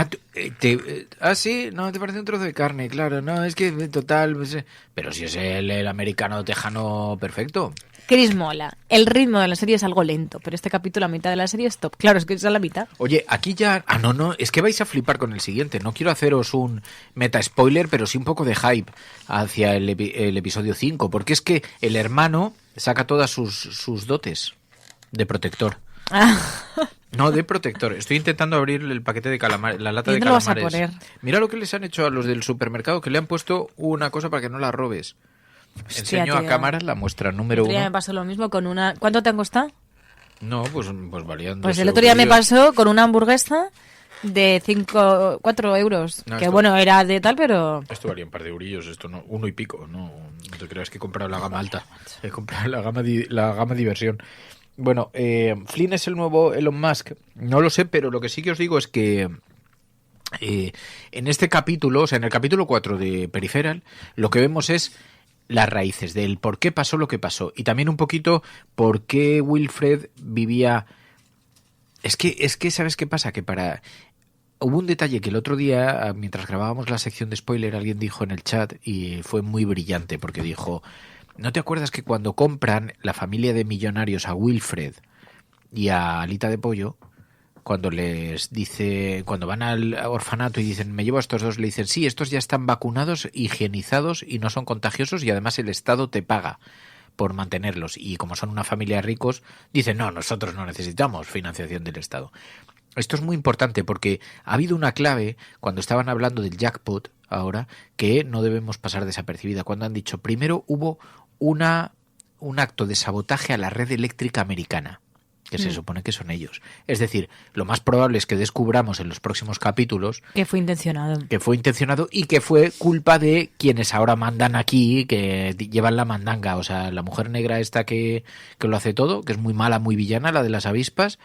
Sí, no, te parece un trozo de carne, claro. No, es que total... Pues, pero si es el americano tejano perfecto. Chris Mola. El ritmo de la serie es algo lento, pero este capítulo, la mitad de la serie es top. Claro, es que es a la mitad. Oye, aquí ya... no, es que vais a flipar con el siguiente. No quiero haceros un meta-spoiler, pero sí un poco de hype hacia el episodio 5, porque es que el hermano saca todas sus dotes de protector. No, de protector. Estoy intentando abrir el paquete de calamares, la lata de calamares. Lo vas a poner? Mira lo que les han hecho a los del supermercado, que le han puesto una cosa para que no la robes. Hostia, Enseño tío. a cámaras la muestra número 1. Me pasó lo mismo con una... ¿Cuánto te han costado? No, pues valían Pues 2 el otro día me euros. pasó con una hamburguesa de 4 euros. No, que esto- bueno, era de tal, pero... Esto valía un par de eurillos, esto no, 1 y pico. No te creas que he comprado la gama alta. He comprado la gama diversión. Bueno, Flynn es el nuevo Elon Musk. No lo sé, pero lo que sí que os digo es que en este capítulo, o sea, en el capítulo 4 de Peripheral, lo que vemos es las raíces del por qué pasó lo que pasó. Y también un poquito por qué Wilfred vivía... Es que ¿sabes qué pasa? Que hubo un detalle que el otro día, mientras grabábamos la sección de spoiler, alguien dijo en el chat y fue muy brillante porque dijo, ¿no te acuerdas que cuando compran la familia de millonarios a Wilfred y a Alita de Pollo, cuando van al orfanato y dicen, me llevo a estos dos, le dicen, sí, estos ya están vacunados, higienizados y no son contagiosos y además el Estado te paga por mantenerlos? Y como son una familia de ricos, dicen, no, nosotros no necesitamos financiación del Estado. Esto es muy importante porque ha habido una clave cuando estaban hablando del jackpot ahora que no debemos pasar desapercibida. Cuando han dicho, primero hubo un acto de sabotaje a la red eléctrica americana, que se supone que son ellos. Es decir, lo más probable es que descubramos en los próximos capítulos Que fue intencionado. que fue intencionado y que fue culpa de quienes ahora mandan aquí, que llevan la mandanga. O sea, la mujer negra esta que lo hace todo, que es muy mala, muy villana, la de las avispas,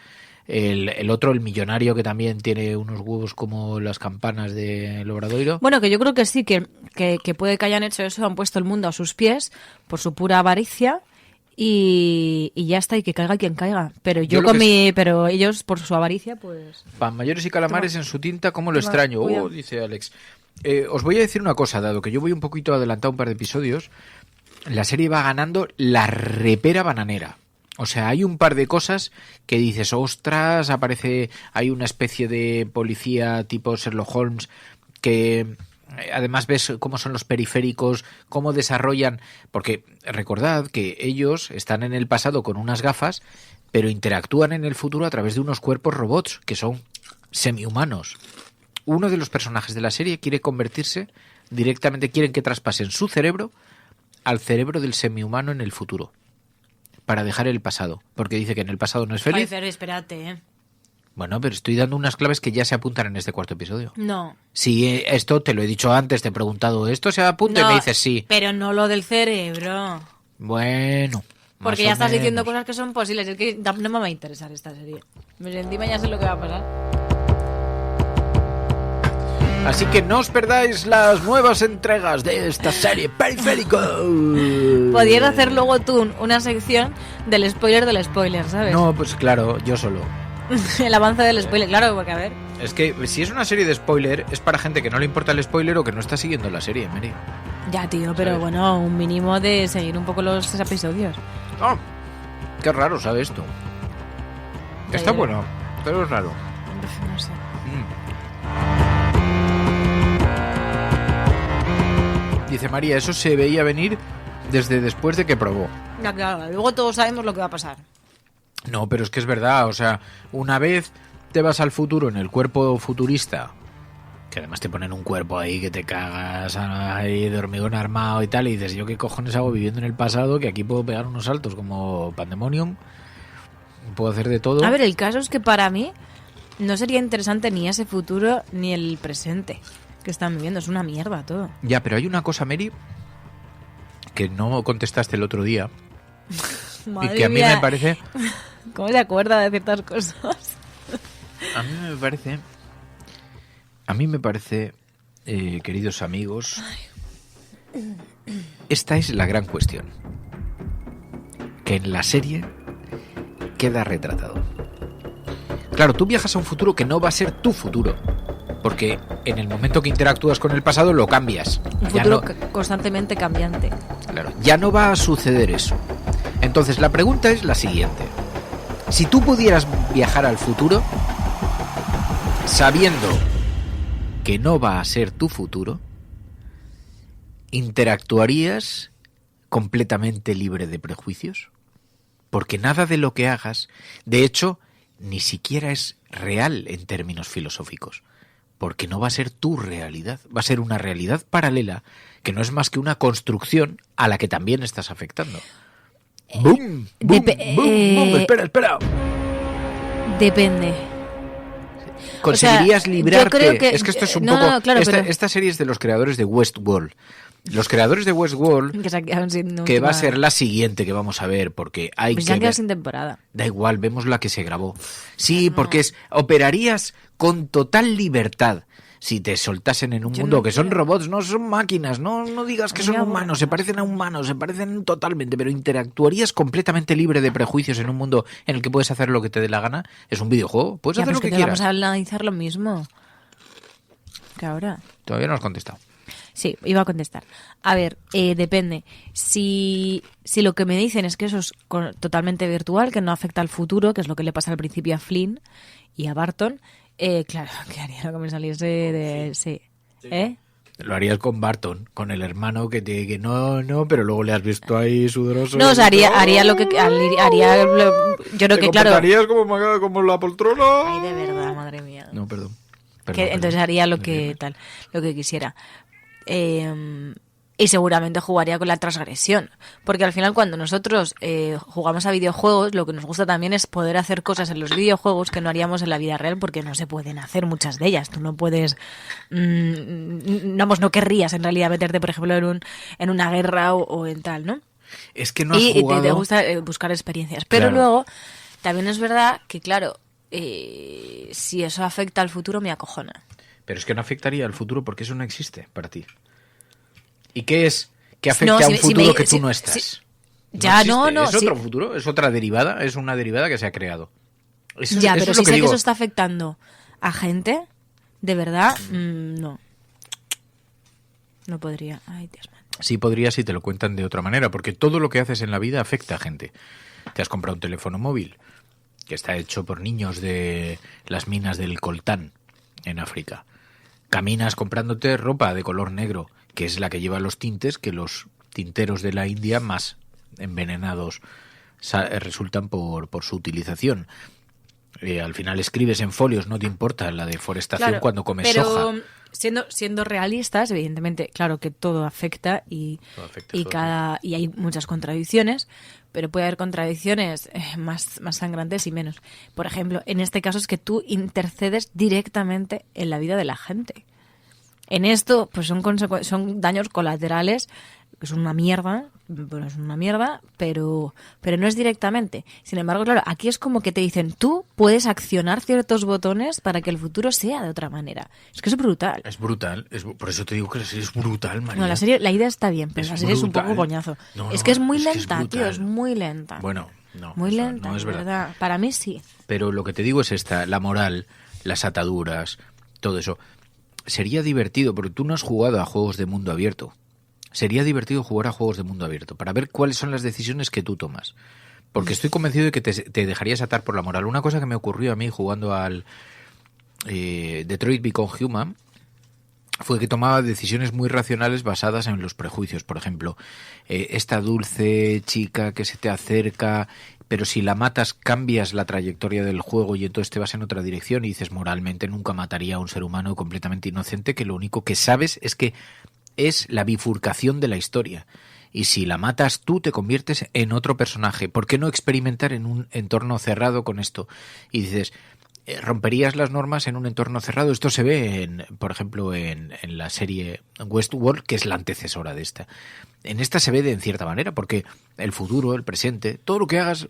el otro, el millonario, que también tiene unos huevos como las campanas del Obradoiro. Bueno, que yo creo que sí, que puede que hayan hecho eso, han puesto el mundo a sus pies por su pura avaricia y ya está, y que caiga quien caiga. Pero pero ellos por su avaricia, pues... Pan mayores y calamares Toma. En su tinta, ¿cómo lo Toma, extraño? cuidado. Dice Alex. Os voy a decir una cosa, dado que yo voy un poquito adelantado un par de episodios, la serie va ganando la repera bananera. O sea, hay un par de cosas que dices, ostras, hay una especie de policía tipo Sherlock Holmes que además ves cómo son los periféricos, cómo desarrollan, porque recordad que ellos están en el pasado con unas gafas, pero interactúan en el futuro a través de unos cuerpos robots que son semi-humanos. Uno de los personajes de la serie quiere convertirse directamente, quieren que traspasen su cerebro al cerebro del semi-humano en el futuro, para dejar el pasado, porque dice que en el pasado no es feliz. Ay, pero espérate, Bueno, pero estoy dando unas claves que ya se apuntan en este cuarto episodio. No. Sí, esto te lo he dicho antes, te he preguntado, ¿esto se apunta? No, y me dices sí. Pero no lo del cerebro. Bueno. Porque ya estás diciendo cosas que son posibles. Es que no me va a interesar esta serie. Encima ya sé lo que va a pasar. Así que no os perdáis las nuevas entregas de esta serie Periférico. Podrías hacer luego tú una sección del spoiler, ¿sabes? No, pues claro, yo solo. El avance del spoiler, claro, porque a ver. Es que si es una serie de spoiler, es para gente que no le importa el spoiler o que no está siguiendo la serie, Mary. Ya, tío, pero ¿sabes? bueno, un mínimo de seguir un poco los episodios. Oh, qué raro, ¿sabes tú? Está bueno, pero es raro. No sé. Dice María, eso se veía venir desde después de que probó. Ya, claro, luego todos sabemos lo que va a pasar. No, pero es que es verdad, o sea, una vez te vas al futuro en el cuerpo futurista, que además te ponen un cuerpo ahí que te cagas ahí de hormigón armado y tal, y dices, ¿yo qué cojones hago viviendo en el pasado? Que aquí puedo pegar unos saltos como Pandemonium, puedo hacer de todo. A ver, el caso es que para mí no sería interesante ni ese futuro ni el presente que están viviendo, es una mierda todo. Ya, pero hay una cosa, Mary, que no contestaste el otro día. Madre y que a mí mía. me parece... ¿Cómo se acuerda de ciertas cosas? A mí me parece, queridos amigos, esta es la gran cuestión, que en la serie queda retratado. Claro, tú viajas a un futuro que no va a ser tu futuro, porque en el momento que interactúas con el pasado lo cambias. Un futuro constantemente cambiante. Claro, ya no va a suceder eso. Entonces la pregunta es la siguiente. Si tú pudieras viajar al futuro, sabiendo que no va a ser tu futuro, ¿interactuarías completamente libre de prejuicios? Porque nada de lo que hagas, de hecho, ni siquiera es real en términos filosóficos. Porque no va a ser tu realidad, va a ser una realidad paralela que no es más que una construcción a la que también estás afectando. ¡Bum! ¡Bum! ¡Bum! ¡Espera! Depende. ¿Conseguirías O sea, librarte? yo creo que, es que esto es un no, poco... no, claro, esta serie es de los creadores de Westworld. Los creadores de Westworld, que se han quedado sin que va a última- ser la siguiente que vamos a ver, porque hay Pues que se han quedado ver... sin temporada. Da igual, vemos la que se grabó. Sí, porque operarías con total libertad si te soltasen en un Yo mundo no que son quiero. robots, no son máquinas, no digas que A mí son me aburre. humanos, se parecen a humanos, se parecen totalmente, pero interactuarías completamente libre de prejuicios en un mundo en el que puedes hacer lo que te dé la gana. Es un videojuego, puedes Ya, hacer pero lo es que que te quieras. vamos a analizar lo mismo que ahora. Todavía no has contestado. Sí, iba a contestar. A ver, depende. Si lo que me dicen es que eso es totalmente virtual, que no afecta al futuro, que es lo que le pasa al principio a Flynn y a Barton, claro, que haría lo que me saliese de... Sí. ¿Eh? Lo harías con Barton, con el hermano que no, pero luego le has visto ahí sudoroso. No, o sea, haría lo que... yo creo que, claro... Te como la poltrona. Ay, de verdad, madre mía. No, perdón. Entonces haría lo que quisiera. Y seguramente jugaría con la transgresión, porque al final cuando nosotros jugamos a videojuegos, lo que nos gusta también es poder hacer cosas en los videojuegos que no haríamos en la vida real, porque no se pueden hacer muchas de ellas. Tú no puedes, no querrías en realidad meterte, por ejemplo, en una guerra o en tal, ¿no? Es que no has Y jugado... te gusta buscar experiencias. Pero Claro. luego, también es verdad que, claro, si eso afecta al futuro me acojona. Pero es que no afectaría al futuro porque eso no existe para ti. ¿Y qué es que afecte a un futuro que tú no estás? No. Es otro futuro, es otra derivada, es una derivada que se ha creado. Pero si sé que eso está afectando a gente, de verdad, no. No podría. Ay, Dios mío. Sí podría si te lo cuentan de otra manera, porque todo lo que haces en la vida afecta a gente. Te has comprado un teléfono móvil que está hecho por niños de las minas del coltán en África. Caminas comprándote ropa de color negro, que es la que lleva los tintes que los tinteros de la India más envenenados resultan por su utilización. Al final escribes en folios, no te importa la deforestación cuando comes soja. Siendo realistas, evidentemente, claro que todo afecta y hay muchas contradicciones, pero puede haber contradicciones más sangrantes y menos. Por ejemplo, en este caso es que tú intercedes directamente en la vida de la gente. En esto, pues son daños colaterales, que son una mierda, pero no es directamente. Sin embargo, claro, aquí es como que te dicen, tú puedes accionar ciertos botones para que el futuro sea de otra manera. Es que es brutal. Es brutal, por eso te digo que la serie es brutal, María. No, la idea está bien, pero la serie es un poco coñazo. Es que es muy lenta, tío, es muy lenta. Bueno, no. Muy lenta, no es verdad. Para mí sí. Pero lo que te digo es la moral, las ataduras, todo eso. Sería divertido, porque tú no has jugado a juegos de mundo abierto. Sería divertido jugar a juegos de mundo abierto para ver cuáles son las decisiones que tú tomas. Porque estoy convencido de que te dejarías atar por la moral. Una cosa que me ocurrió a mí jugando al Detroit Become Human fue que tomaba decisiones muy racionales basadas en los prejuicios. Por ejemplo, esta dulce chica que se te acerca, pero si la matas cambias la trayectoria del juego y entonces te vas en otra dirección y dices, moralmente nunca mataría a un ser humano completamente inocente, que lo único que sabes es que es la bifurcación de la historia. Y si la matas tú, te conviertes en otro personaje. ¿Por qué no experimentar en un entorno cerrado con esto? Y dices, ¿romperías las normas en un entorno cerrado? Esto se ve, por ejemplo, en la serie Westworld, que es la antecesora de esta. En esta se ve en cierta manera, porque el futuro, el presente, todo lo que hagas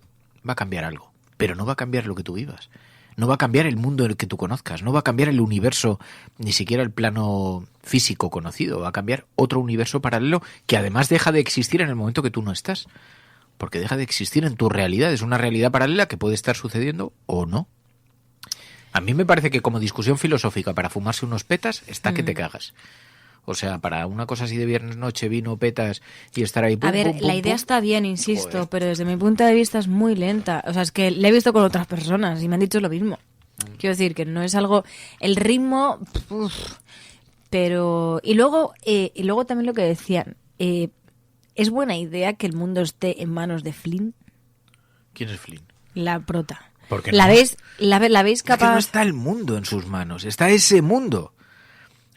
va a cambiar algo. Pero no va a cambiar lo que tú vivas. No va a cambiar el mundo en el que tú conozcas, no va a cambiar el universo, ni siquiera el plano físico conocido, va a cambiar otro universo paralelo que además deja de existir en el momento que tú no estás, porque deja de existir en tu realidad, es una realidad paralela que puede estar sucediendo o no. A mí me parece que como discusión filosófica para fumarse unos petas está que te cagas. O sea, para una cosa así de viernes noche, vino, petas y estar ahí... A ver, la idea está bien, insisto, joder, pero desde mi punto de vista es muy lenta. O sea, es que la he visto con otras personas y me han dicho lo mismo. Quiero decir que no es algo... El ritmo... pero... Y luego también lo que decían. ¿Es buena idea que el mundo esté en manos de Flynn? ¿Quién es Flynn? La prota. ¿Por qué ¿La no? veis capaz...? Es que no está el mundo en sus manos, está ese mundo.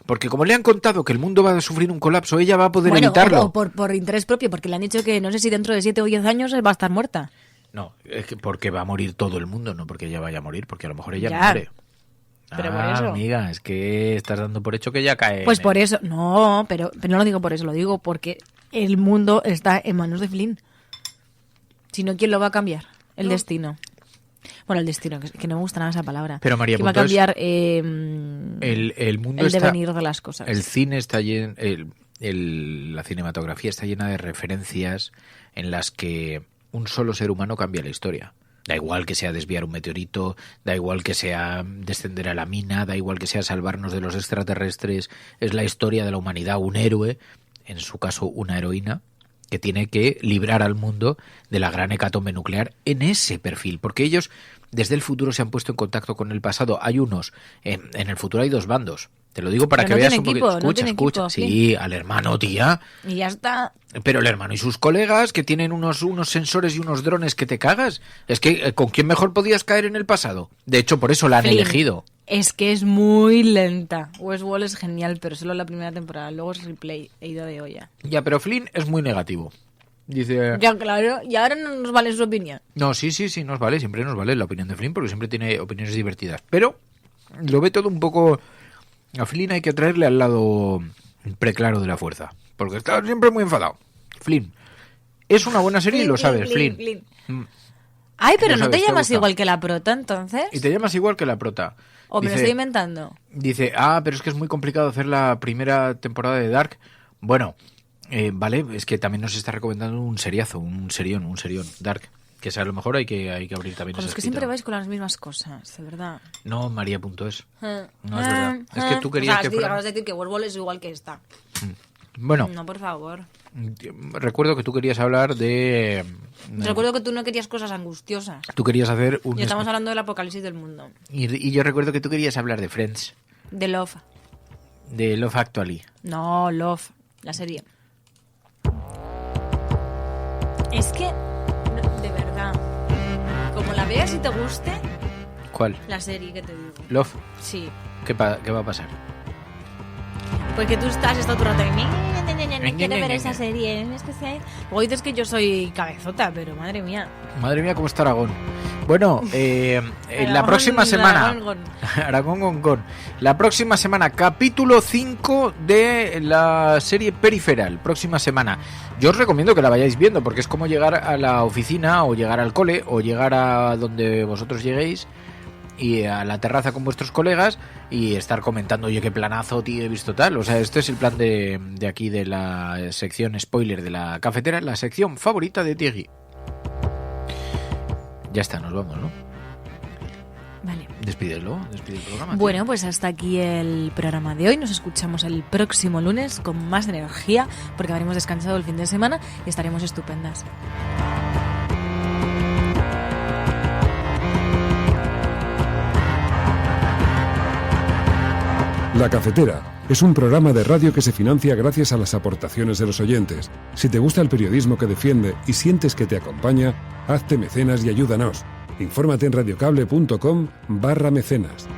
Porque como le han contado que el mundo va a sufrir un colapso, ella va a poder evitarlo. O por interés propio, porque le han dicho que no sé si dentro de 7 o 10 años va a estar muerta. No, es que porque va a morir todo el mundo, no porque ella vaya a morir, porque a lo mejor ella no muere. Pero por eso. Amiga, es que estás dando por hecho que ella cae. Pues por eso, no, pero no lo digo por eso, lo digo porque el mundo está en manos de Flynn. Si no, ¿quién lo va a cambiar? El destino. Bueno, el destino, que no me gusta nada esa palabra. Pero María, que va a cambiar el mundo, el devenir de las cosas. El cine está lleno, la cinematografía está llena de referencias en las que un solo ser humano cambia la historia. Da igual que sea desviar un meteorito, da igual que sea descender a la mina, da igual que sea salvarnos de los extraterrestres. Es la historia de la humanidad, un héroe, en su caso una heroína, que tiene que librar al mundo de la gran hecatombe nuclear en ese perfil, porque ellos desde el futuro se han puesto en contacto con el pasado. Hay unos, en el futuro hay dos bandos. Te lo digo para que veas un poquito. Escucha. Sí, al hermano, tía. Y ya está. Pero el hermano y sus colegas que tienen unos sensores y unos drones que te cagas. Es que ¿con quién mejor podías caer en el pasado? De hecho, por eso la han elegido. Es que es muy lenta. Westworld es genial, pero solo la primera temporada. Luego es replay, he ido de olla. Ya, pero Flynn es muy negativo. Dice... Ya, claro. Y ahora no nos vale su opinión. No, sí, nos vale. Siempre nos vale la opinión de Flynn porque siempre tiene opiniones divertidas. Pero lo ve todo un poco... A Flynn hay que traerle al lado preclaro de la fuerza. Porque está siempre muy enfadado. Flynn. Es una buena serie y lo sabes, Flynn. Ay, pero Ya no te sabes, llamas gusta. igual que la prota, entonces. Y te llamas igual que la prota. ¿O me lo estoy inventando? Dice, pero es que es muy complicado hacer la primera temporada de Dark. Bueno, vale, es que también nos está recomendando un seriazo, un serión, Dark. Que a lo mejor hay que abrir también Con esa los que espita. siempre vais con las mismas cosas, de verdad. No, María.es. No, es verdad. Es que tú O querías sea, que fuera... acabas de decir que World es igual que esta. Bueno, No, por favor. recuerdo que tú querías hablar de... Recuerdo que tú no querías cosas angustiosas. Tú querías hacer un... Y estamos hablando del apocalipsis del mundo. Y yo recuerdo que tú querías hablar de Friends, De Love. de Love Actually. No, Love, la serie. Es que, de verdad, como la veas y te guste, ¿Cuál? la serie que te digo. Love. Sí. ¿Qué va a pasar? Porque tú estás todo el rato y quiero ver esa serie. Es que sé. Luego dices que yo soy cabezota, pero madre mía. Madre mía, cómo está Aragón. Bueno, la próxima semana... Aragón Gon. La próxima semana, capítulo 5 de la serie Periferal. Próxima semana. Yo os recomiendo que la vayáis viendo, porque es como llegar a la oficina, o llegar al cole, o llegar a donde vosotros lleguéis, y a la terraza con vuestros colegas, y estar comentando, oye, qué planazo, tío, he visto tal. O sea, este es el plan de aquí, de la sección spoiler de la cafetera, la sección favorita de Thierry. Ya está, nos vamos, ¿no? Vale. Despide el programa. tío. Bueno, pues hasta aquí el programa de hoy. Nos escuchamos el próximo lunes con más energía, porque habremos descansado el fin de semana y estaremos estupendas. La Cafetera es un programa de radio que se financia gracias a las aportaciones de los oyentes. Si te gusta el periodismo que defiende y sientes que te acompaña, hazte mecenas y ayúdanos. Infórmate en radiocable.com/mecenas.